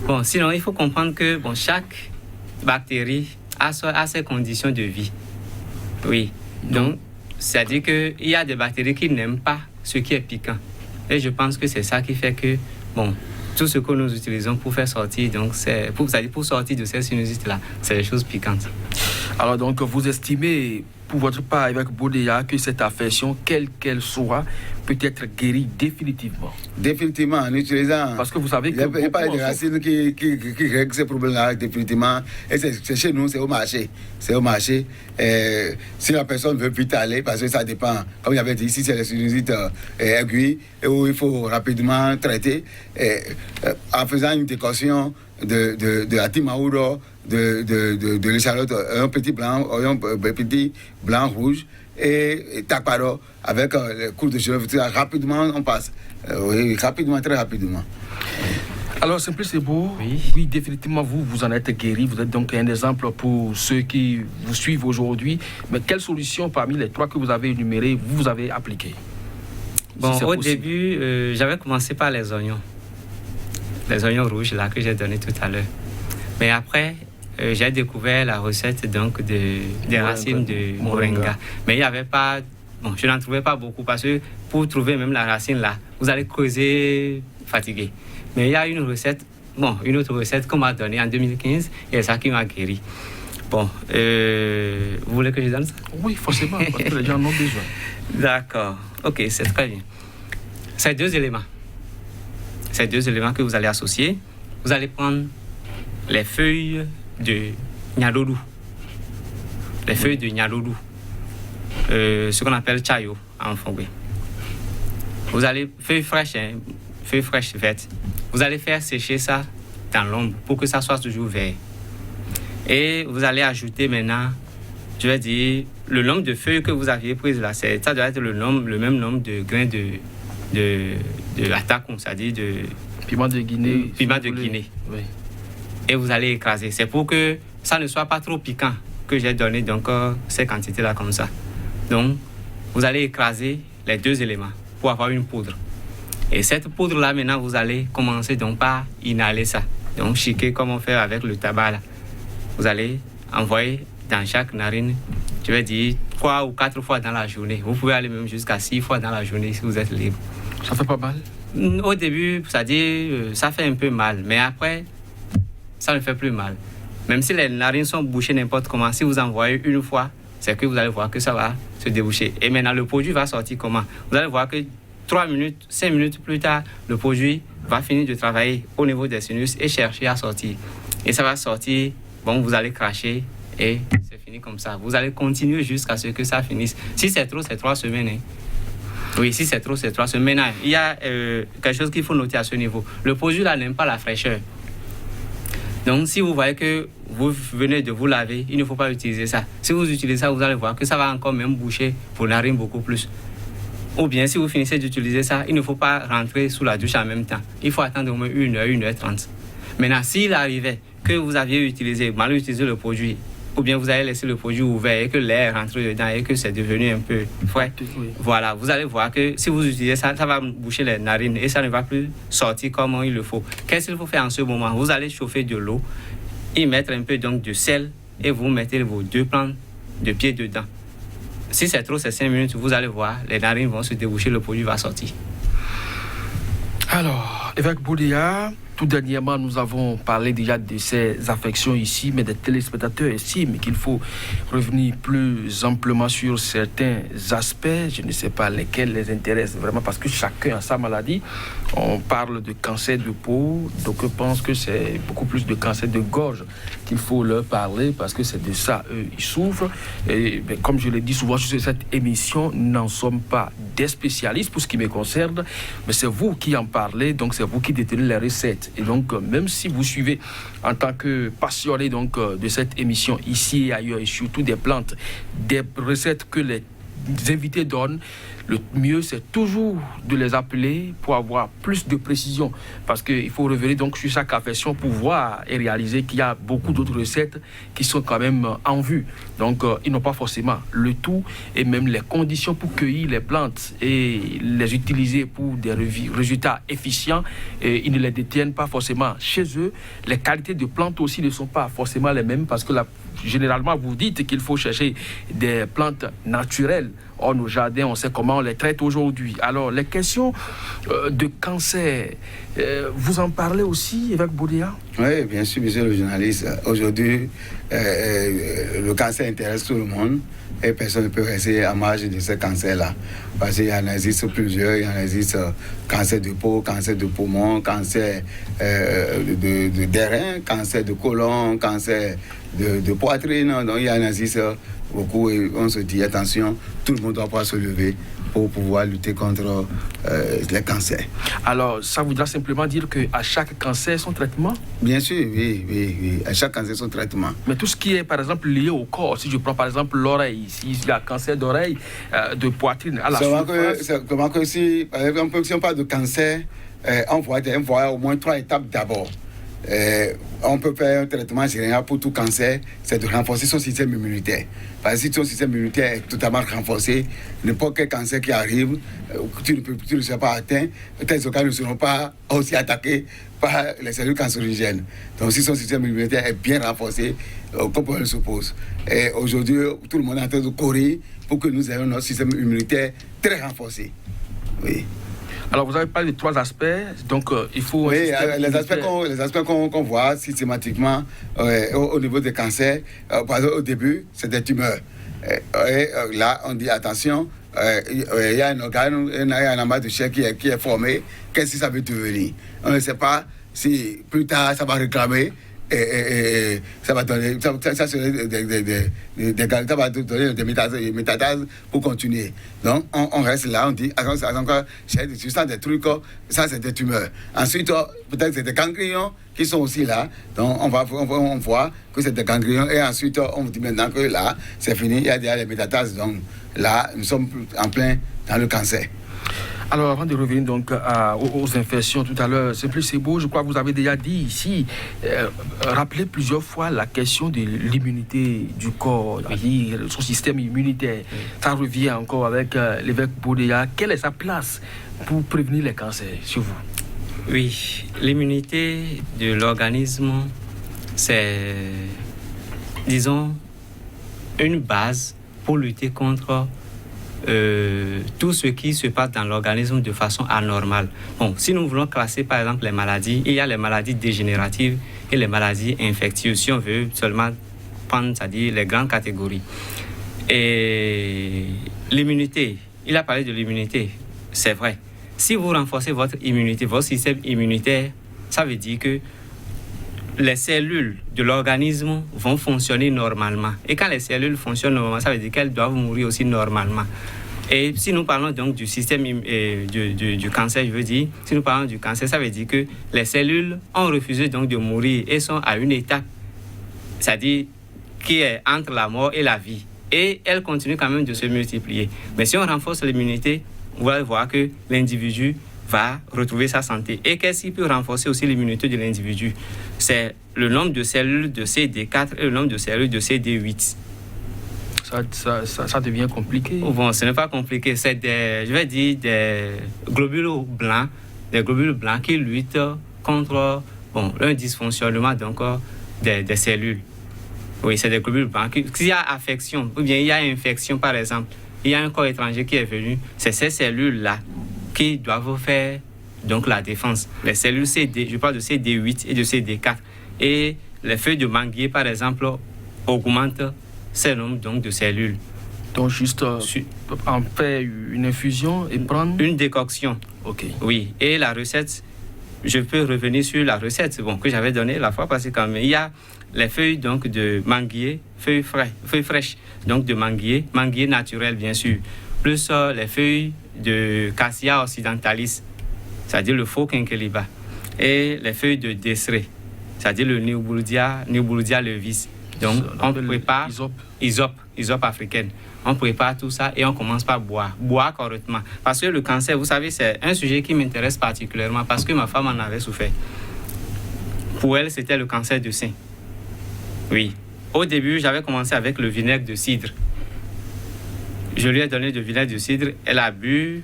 Bon, sinon, il faut comprendre que bon, chaque bactérie a ses conditions de vie. Oui. Donc, c'est-à-dire qu'il y a des bactéries qui n'aiment pas ce qui est piquant. Et je pense que c'est ça qui fait que, bon, tout ce que nous utilisons pour faire sortir, donc, pour sortir de ces sinusites-là, c'est des choses piquantes. Alors, donc, vous estimez, pour votre part, avec Bodéa, que cette affection, quelle qu'elle soit, peut être guérie définitivement? Définitivement, en utilisant... Parce que vous savez que... Il n'y a pas de racines qui règlent ces problèmes-là définitivement. Et c'est chez nous, c'est au marché. C'est au marché. Si la personne veut plus aller, parce que ça dépend, comme il avait dit, ici, c'est les sinusites aiguës, où il faut rapidement traiter, en faisant une décoction de Atimaouro, de l'échalote, un petit blanc rouge, et Takparo avec le cours de girofle. Rapidement, on passe. Oui, rapidement, très rapidement. Alors, Simplice, c'est beau. Oui, définitivement, vous en êtes guéri. Vous êtes donc un exemple pour ceux qui vous suivent aujourd'hui. Mais quelle solution parmi les 3 que vous avez énumérées, vous avez appliquées? Bon, au début, j'avais commencé par les oignons. Les oignons rouges, là, que j'ai donné tout à l'heure. Mais après, j'ai découvert la recette donc des racines de moringa. Mais il n'y avait pas... Bon, je n'en trouvais pas beaucoup parce que pour trouver même la racine là, vous allez creuser fatigué. Mais il y a une autre recette qu'on m'a donnée en 2015 et c'est ça qui m'a guéri. Bon, vous voulez que je donne ça? Oui, forcément, parce que les gens en ont besoin. D'accord, ok, c'est très bien. Ces 2 éléments que vous allez associer, vous allez prendre les feuilles de Nyalolu. Les feuilles de Nyalolu. Ce qu'on appelle chayo en français. Vous allez, feuilles fraîches vertes, vous allez faire sécher ça dans l'ombre pour que ça soit toujours vert. Et vous allez ajouter maintenant, je vais dire, le nombre de feuilles que vous aviez prises là, ça doit être le même nombre de grains de atakon, c'est-à-dire de piment de Guinée. Piment de Guinée. Oui. Et vous allez écraser. C'est pour que ça ne soit pas trop piquant que j'ai donné donc ces quantités-là comme ça. Donc, vous allez écraser les 2 éléments pour avoir une poudre. Et cette poudre-là, maintenant, vous allez commencer donc par inhaler ça. Donc, chiquer comme on fait avec le tabac là. Vous allez envoyer dans chaque narine, je vais dire 3 ou 4 fois dans la journée. Vous pouvez aller même jusqu'à 6 fois dans la journée si vous êtes libre. Ça fait pas mal? Au début, c'est-à-dire, ça fait un peu mal. Mais après, ça ne fait plus mal. Même si les narines sont bouchées n'importe comment, si vous envoyez une fois, c'est que vous allez voir que ça va se déboucher. Et maintenant, le produit va sortir comment? Vous allez voir que 3 minutes, 5 minutes plus tard, le produit va finir de travailler au niveau des sinus et chercher à sortir. Et ça va sortir, bon, vous allez cracher et c'est fini comme ça. Vous allez continuer jusqu'à ce que ça finisse. Si c'est trop, c'est 3 semaines. Hein. Oui, si c'est trop, c'est 3 semaines. Maintenant, il y a quelque chose qu'il faut noter à ce niveau. Le produit là n'aime pas la fraîcheur. Donc, si vous voyez que vous venez de vous laver, il ne faut pas utiliser ça. Si vous utilisez ça, vous allez voir que ça va encore même boucher vos narines beaucoup plus. Ou bien, si vous finissez d'utiliser ça, il ne faut pas rentrer sous la douche en même temps. Il faut attendre au moins 1h, 1h30. Maintenant, s'il arrivait que vous aviez mal utilisé le produit, ou bien vous avez laissé le produit ouvert et que l'air rentre dedans et que c'est devenu un peu frais, voilà, vous allez voir que si vous utilisez ça, ça va boucher les narines et ça ne va plus sortir comme il le faut. Qu'est-ce qu'il faut faire en ce moment? Vous allez chauffer de l'eau, y mettre un peu donc de sel et vous mettez vos 2 plantes de pied dedans. Si c'est trop, c'est 5 minutes, vous allez voir, les narines vont se déboucher, le produit va sortir. Alors, évêque Boudia, tout dernièrement, nous avons parlé déjà de ces affections ici, mais des téléspectateurs estiment qu'il faut revenir plus amplement sur certains aspects. Je ne sais pas lesquels les intéressent vraiment parce que chacun a sa maladie. On parle de cancer de peau, donc je pense que c'est beaucoup plus de cancer de gorge qu'il faut leur parler parce que c'est de ça, eux, ils souffrent. Et comme je l'ai dit souvent sur cette émission, nous n'en sommes pas des spécialistes pour ce qui me concerne, mais c'est vous qui en parlez, donc c'est vous qui détenez les recettes. Et donc, même si vous suivez en tant que passionné donc, de cette émission ici et ailleurs, et surtout des plantes, des recettes que les invités donnent, le mieux c'est toujours de les appeler pour avoir plus de précision parce qu'il faut revenir donc sur chaque affection pour voir et réaliser qu'il y a beaucoup d'autres recettes qui sont quand même en vue. Donc ils n'ont pas forcément le tout et même les conditions pour cueillir les plantes et les utiliser pour des résultats efficients, et ils ne les détiennent pas forcément chez eux. Les qualités de plantes aussi ne sont pas forcément les mêmes parce que généralement vous dites qu'il faut chercher des plantes naturelles. Or, nos jardins, on sait comment on les traite aujourd'hui. Alors, les questions de cancer, vous en parlez aussi, évêque Boudia? Oui, bien sûr, monsieur le journaliste. Aujourd'hui, le cancer intéresse tout le monde et personne ne peut rester à marge de ce cancer-là. Parce qu'il y en existe plusieurs. Il y en existe cancer de peau, cancer de poumon, cancer des reins, cancer de côlon, cancer de poitrine. Donc, il y en existe beaucoup et on se dit attention, tout le monde doit pouvoir se lever pour pouvoir lutter contre les cancers. Alors, ça voudra simplement dire qu'à chaque cancer, son traitement? Bien sûr, oui. À chaque cancer, son traitement. Mais tout ce qui est, par exemple, lié au corps, si je prends par exemple l'oreille, s'il y a cancer d'oreille, de poitrine, à la comment que si, par exemple, si on parle de cancer, on voit au moins 3 étapes d'abord. On peut faire un traitement général pour tout cancer, c'est de renforcer son système immunitaire. Parce que si ton système immunitaire est totalement renforcé, n'importe quel cancer qui arrive, tu ne seras pas atteint, tes organes ne seront pas aussi attaqués par les cellules cancérigènes. Donc si son système immunitaire est bien renforcé, aucun problème se pose. Et aujourd'hui, tout le monde est en train de courir pour que nous ayons notre système immunitaire très renforcé. Oui. Alors, vous avez parlé de 3 aspects, donc il faut... Oui, les aspects qu'on voit systématiquement au niveau des cancers, par exemple, au début, c'est des tumeurs. Là, on dit attention, il y a un organe, il y a un amas de chair qui est formé, qu'est-ce que ça veut devenir? On ne sait pas si plus tard ça va réclamer. Et ça va donner ça serait ça va donner des métastases pour continuer. Donc on reste là, on dit encore je sens des trucs, ça c'est des tumeurs. Ensuite peut-être c'est des ganglions qui sont aussi là. Donc on voit que c'est des ganglions et ensuite on dit maintenant que là c'est fini, il y a déjà les métastases. Donc là nous sommes en plein dans le cancer. Alors, avant de revenir donc aux infections tout à l'heure, c'est beau, je crois que vous avez déjà dit ici, rappelé plusieurs fois la question de l'immunité du corps, c'est-à-dire son système immunitaire. Ça revient encore avec l'évêque Boudia. Quelle est sa place pour prévenir les cancers chez vous? Oui, l'immunité de l'organisme, c'est, disons, une base pour lutter contre tout ce qui se passe dans l'organisme de façon anormale. Bon, si nous voulons classer par exemple les maladies, il y a les maladies dégénératives et les maladies infectieuses, si on veut seulement prendre, c'est-à-dire les grandes catégories. Et l'immunité, il a parlé de l'immunité, c'est vrai. Si vous renforcez votre immunité, votre système immunitaire, ça veut dire que les cellules de l'organisme vont fonctionner normalement. Et quand les cellules fonctionnent normalement, ça veut dire qu'elles doivent mourir aussi normalement. Et si nous parlons donc du système du cancer, je veux dire, si nous parlons du cancer, ça veut dire que les cellules ont refusé donc de mourir et sont à une étape, c'est-à-dire qui est entre la mort et la vie. Et elles continuent quand même de se multiplier. Mais si on renforce l'immunité, vous allez voir que l'individu va retrouver sa santé. Et qu'est-ce qui peut renforcer aussi l'immunité de l'individu? C'est le nombre de cellules de CD4 et le nombre de cellules de CD8. Ça devient compliqué. Bon, ce n'est pas compliqué. C'est des globules blancs qui luttent contre un dysfonctionnement des cellules. Oui, c'est des globules blancs. S'il y a affection, ou bien il y a infection, par exemple, il y a un corps étranger qui est venu, c'est ces cellules-là qui doivent faire donc la défense. Les cellules CD, je parle de CD8 et de CD4. Et les feuilles de manguier, par exemple, augmentent ces nombres donc, de cellules. Donc, juste en faire une infusion et prendre... Une décoction. OK. Oui. Et la recette, je peux revenir sur la recette que j'avais donnée la fois passée quand même. Il y a les feuilles donc, de manguier, feuilles fraîches, donc de manguier naturel bien sûr, plus les feuilles de Cassia occidentalis, c'est-à-dire le faux quinqueliba, et les feuilles de Dessré, c'est-à-dire le Neubuldia levis. Donc, on prépare Hysope africaine. On prépare tout ça et on commence par boire correctement. Parce que le cancer, vous savez, c'est un sujet qui m'intéresse particulièrement parce que ma femme en avait souffert. Pour elle, c'était le cancer du sein. Oui. Au début, j'avais commencé avec le vinaigre de cidre. Je lui ai donné du vinaigre de cidre, elle a bu.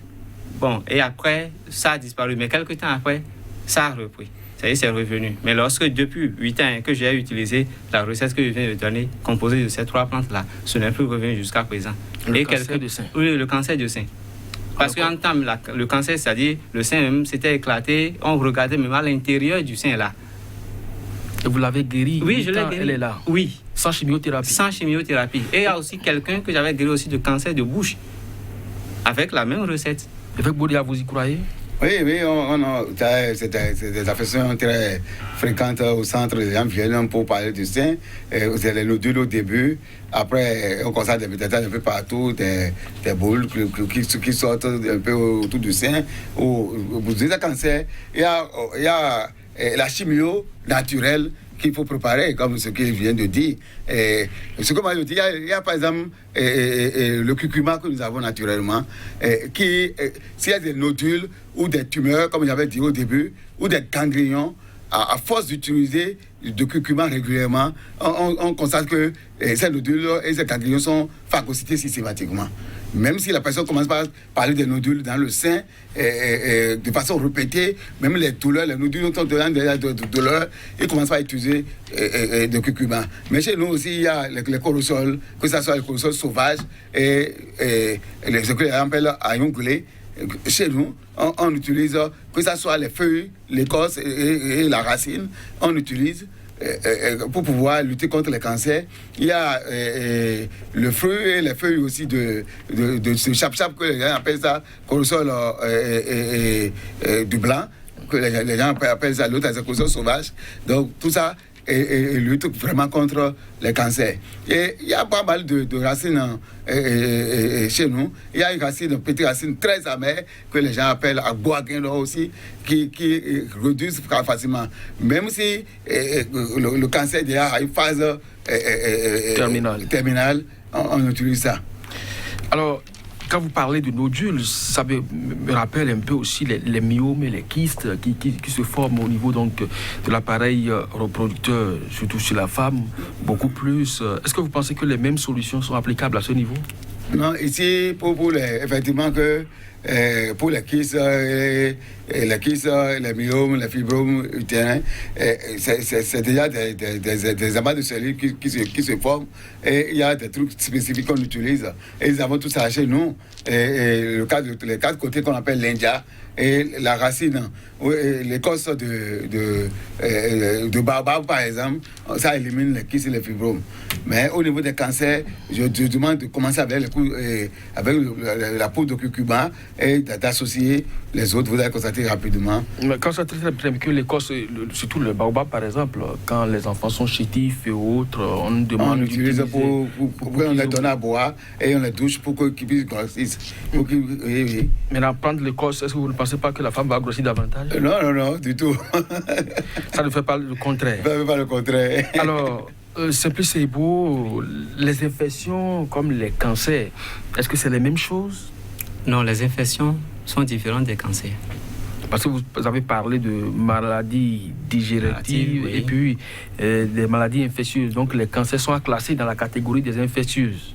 Bon, et après, ça a disparu. Mais quelques temps après, ça a repris. Ça y est, c'est revenu. Mais lorsque, depuis 8 ans que j'ai utilisé la recette que je viens de donner, composée de ces 3 plantes-là, ce n'est plus revenu jusqu'à présent. Le cancer du sein. Oui, le cancer du sein. Parce qu'en temps, le cancer, c'est-à-dire, le sein même s'était éclaté, on regardait même à l'intérieur du sein, là. Et vous l'avez guéri? Oui, je l'ai guéri. Elle est là? Oui. Sans chimiothérapie? Sans chimiothérapie. Et il y a aussi quelqu'un que j'avais guéri aussi de cancer de bouche, avec la même recette. Avec Boudia, vous y croyez? Oui, c'est des affections très fréquentes au centre. Les gens viennent pour parler du sein. C'est les nodules au début. Après, on constate des détails un peu partout, des boules qui sortent un peu autour du sein. Au bout du cancer, il y a la chimio naturelle qu'il faut préparer, comme ce qu'il vient de dire. Ce que moi je dis, il y a par exemple le curcuma que nous avons naturellement, s'il y a des nodules ou des tumeurs, comme j'avais dit au début, ou des ganglions, à force d'utiliser de curcuma régulièrement, on constate que ces nodules et ces ganglions sont phagocytés systématiquement. Même si la personne commence par parler des nodules dans le sein de façon répétée, même les douleurs, les nodules sont dans des douleurs, ils commencent par utiliser de curcuma. Mais chez nous aussi, il y a les corosols, que ce soit les corosols sauvages et ce que l'on appelle ayongulé. Chez nous, on utilise, que ce soit les feuilles, l'écorce et la racine, on utilise pour pouvoir lutter contre les cancers. Il y a le fruit et les feuilles aussi de ce chap-chap que les gens appellent ça, corosol du blanc, que les gens appellent ça l'autre, c'est corosol sauvage. Donc tout ça lutte vraiment contre les cancers. Et il y a pas mal de racines chez nous. Il y a une petite racine très amère que les gens appellent agboaguendo aussi, qui réduisent facilement. Même si le cancer déjà a une phase terminale, on utilise ça. Alors, quand vous parlez de nodules, ça me rappelle un peu aussi les myomes et les kystes qui se forment au niveau donc, de l'appareil reproducteur, surtout chez la femme, beaucoup plus. Est-ce que vous pensez que les mêmes solutions sont applicables à ce niveau? Non, ici, effectivement, pour les kystes, les myomes, les fibromes utérins, c'est déjà des amas de cellules qui se forment et il y a des trucs spécifiques qu'on utilise. Et nous avons tout ça chez nous. Les 4 côtés qu'on appelle l'India et la racine, l'écorce de baobab par exemple, ça élimine les kystes et les fibromes. Mais au niveau des cancers, je demande de commencer avec la poudre de curcuma et d'associer les autres, vous allez constater rapidement. Mais quand ça très bien que l'écorce, surtout le baobab par exemple, quand les enfants sont chétifs et autres, on demande. On utilise pour on les donne à boire et on les douche pour qu'ils puissent grossir. Oui. Maintenant, prendre l'écorce, est-ce que vous ne pensez pas que la femme va grossir davantage? Non, du tout. Ça ne fait pas le contraire. Ça ne fait pas le contraire. Alors, Simplice Ebo, les infections comme les cancers, est-ce que c'est les mêmes choses? Non, les infections sont différentes des cancers. Parce que vous avez parlé de maladies digératives oui. et puis des maladies infectieuses. Donc les cancers sont classés dans la catégorie des infectieuses,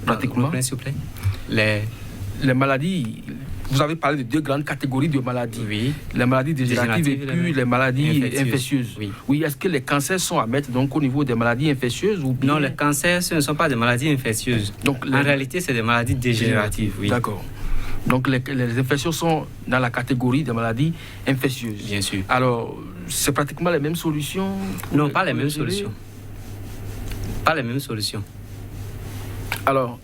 pratiquement. S'il vous plaît. Les maladies, vous avez parlé de 2 grandes catégories de maladies. Oui. Les maladies digératives et puis les maladies infectieuses. Oui. Est-ce que les cancers sont à mettre donc au niveau des maladies infectieuses ou bien... Non, les cancers, ce ne sont pas des maladies infectieuses. Donc, en réalité, c'est des maladies dégénératives. Oui. D'accord. Donc les infections sont dans la catégorie des maladies infectieuses. Bien sûr. Alors, c'est pratiquement les mêmes solutions? Non, pas les mêmes solutions. Pas les mêmes solutions. Alors,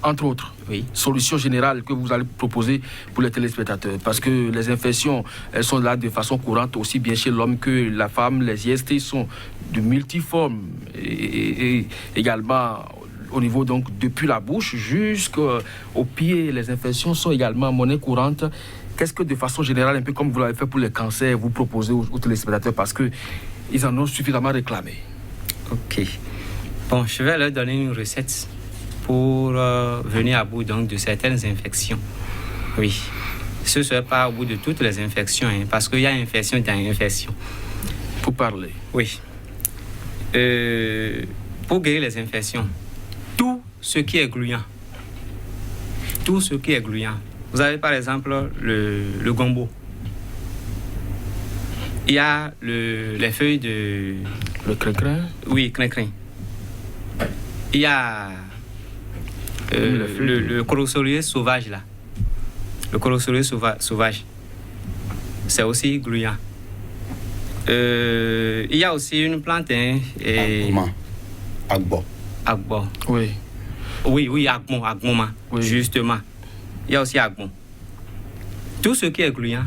entre autres, solutions générales que vous allez proposer pour les téléspectateurs, parce que les infections, elles sont là de façon courante, aussi bien chez l'homme que la femme. Les IST sont de multiformes et également au niveau, donc, depuis la bouche jusqu'au pied, les infections sont également monnaie courante. Qu'est-ce que, de façon générale, un peu comme vous l'avez fait pour les cancers, vous proposez aux téléspectateurs, parce qu'ils en ont suffisamment réclamé? Ok. Bon, je vais leur donner une recette pour venir à bout, donc, de certaines infections. Oui. Ce ne serait pas au bout de toutes les infections, hein, parce qu'il y a infection dans infection. Pour parler? Oui. Pour guérir les infections, tout ce qui est gluant. Tout ce qui est gluant. Vous avez par exemple le gombo. Il y a les feuilles de... Le crin-crin? Oui, crin-crin. Il y a le corossolier sauvage là. Le corossolier sauvage. C'est aussi gluant. Il y a aussi une plante... Agbo. Agbo. Oui. Oui, agbo, oui. Justement. Il y a aussi agbo. Tout ce qui est gluant,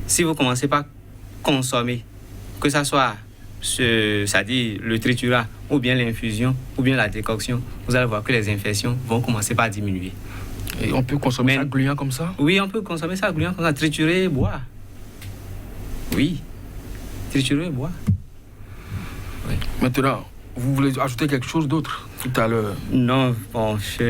si vous commencez par consommer, que ce soit c'est-à-dire le triturat, ou bien l'infusion, ou bien la décoction, vous allez voir que les infections vont commencer par diminuer. Et on peut consommer ça gluant comme ça? Oui, on peut consommer ça gluant comme ça, triturer et boire. Oui, triturer et boire. Oui. Maintenant, vous voulez ajouter quelque chose d'autre tout à l'heure? Non, bon, je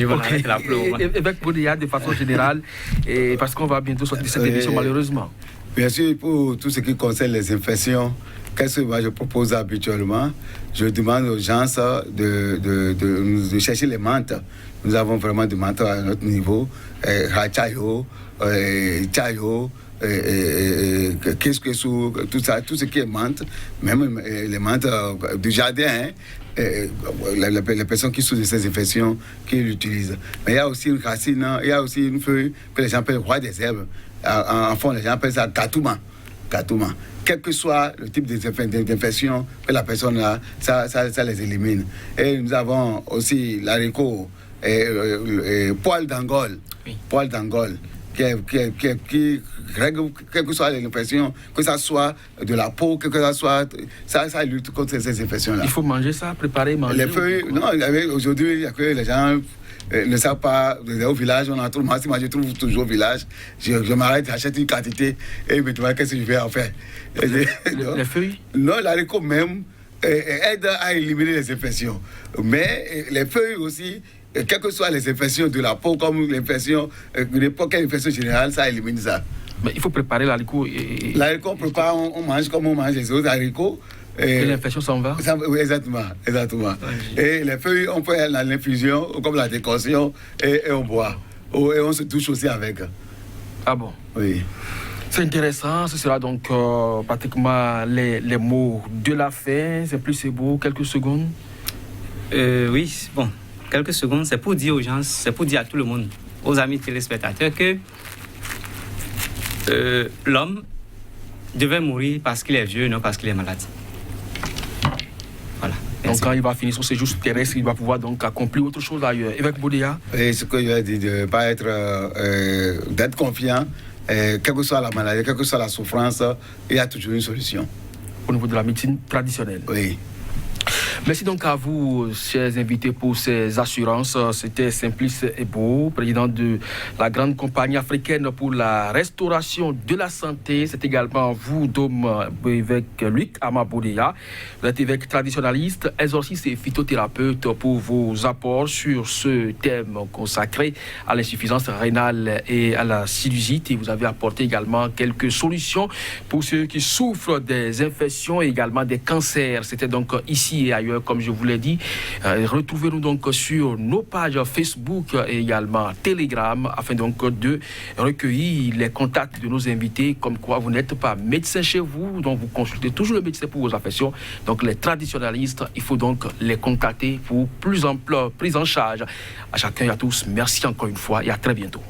vais arrêter la plombe. Avec Boudia, de façon générale, et parce qu'on va bientôt sortir cette émission, malheureusement. Bien sûr, pour tout ce qui concerne les infections, qu'est-ce que moi je propose habituellement? Je demande aux gens de chercher les menthes. Nous avons vraiment des menthes à notre niveau. Hachayo, Chayo, tout ça, tout ce qui est menthe, même les menthes du jardin, les personnes qui souffrent de ces infections, qui l'utilisent. Mais il y a aussi une racine, il y a aussi une feuille que les gens appellent roi des herbes. En fond, les gens appellent ça katouma. Quel que soit le type d'infection que la personne a, ça les élimine. Et nous avons aussi l'haricot, poil d'Angole. Oui. Poil d'Angole. Qui règle quelle que soit l'infection, que ça soit de la peau, que ça soit... Ça lutte contre ces infections-là. Il faut manger ça, préparer, manger. Les feuilles, non, aujourd'hui, il y a que les gens ne savent pas. Au village, on a tout le monde. Moi, je trouve toujours au village. Je m'arrête, j'achète une quantité et je me demande qu'est-ce que je vais en faire. Les feuilles? Non, l'haricot même aide à éliminer les infections. Mais les feuilles aussi, quelles que soient les infections de la peau, comme l'infection, n'importe quelle infection générale, ça élimine ça. Mais il faut préparer l'haricot. L'haricot, on prépare, on mange comme on mange les autres haricots. Et l'infection s'en va? Oui, exactement. Ouais, et les feuilles, on peut aller dans l'infusion, comme la décoction, et on boit. Et on se touche aussi avec. Ah bon? Oui. C'est intéressant, ce sera donc pratiquement les mots de la fin. C'est beau, quelques secondes? Oui, bon, quelques secondes, c'est pour dire aux gens, c'est pour dire à tout le monde, aux amis téléspectateurs, que l'homme devait mourir parce qu'il est vieux, non parce qu'il est malade. Voilà. Donc quand il va finir son séjour terrestre, il va pouvoir donc accomplir autre chose ailleurs. Évêque Boudia? Et ce que je vais dire, de ne pas être, d'être confiant, quelle que soit la maladie, quelle que soit la souffrance, il y a toujours une solution. Au niveau de la médecine traditionnelle? Oui. Merci donc à vous, chers invités, pour ces assurances. C'était Simplice Ebo, président de la grande compagnie africaine pour la restauration de la santé. C'est également vous, Dom, évêque Luc Amaboudeya. Vous êtes évêque traditionnaliste, exorciste et phytothérapeute, pour vos apports sur ce thème consacré à l'insuffisance rénale et à la sinusite. Et vous avez apporté également quelques solutions pour ceux qui souffrent des infections et également des cancers. C'était donc ici et ailleurs, comme je vous l'ai dit. Retrouvez-nous donc sur nos pages Facebook et également Telegram, afin donc de recueillir les contacts de nos invités, comme quoi vous n'êtes pas médecin chez vous, donc vous consultez toujours le médecin pour vos affections. Donc les traditionnalistes, il faut donc les contacter pour plus ample prise en charge. À chacun et à tous, merci encore une fois et à très bientôt.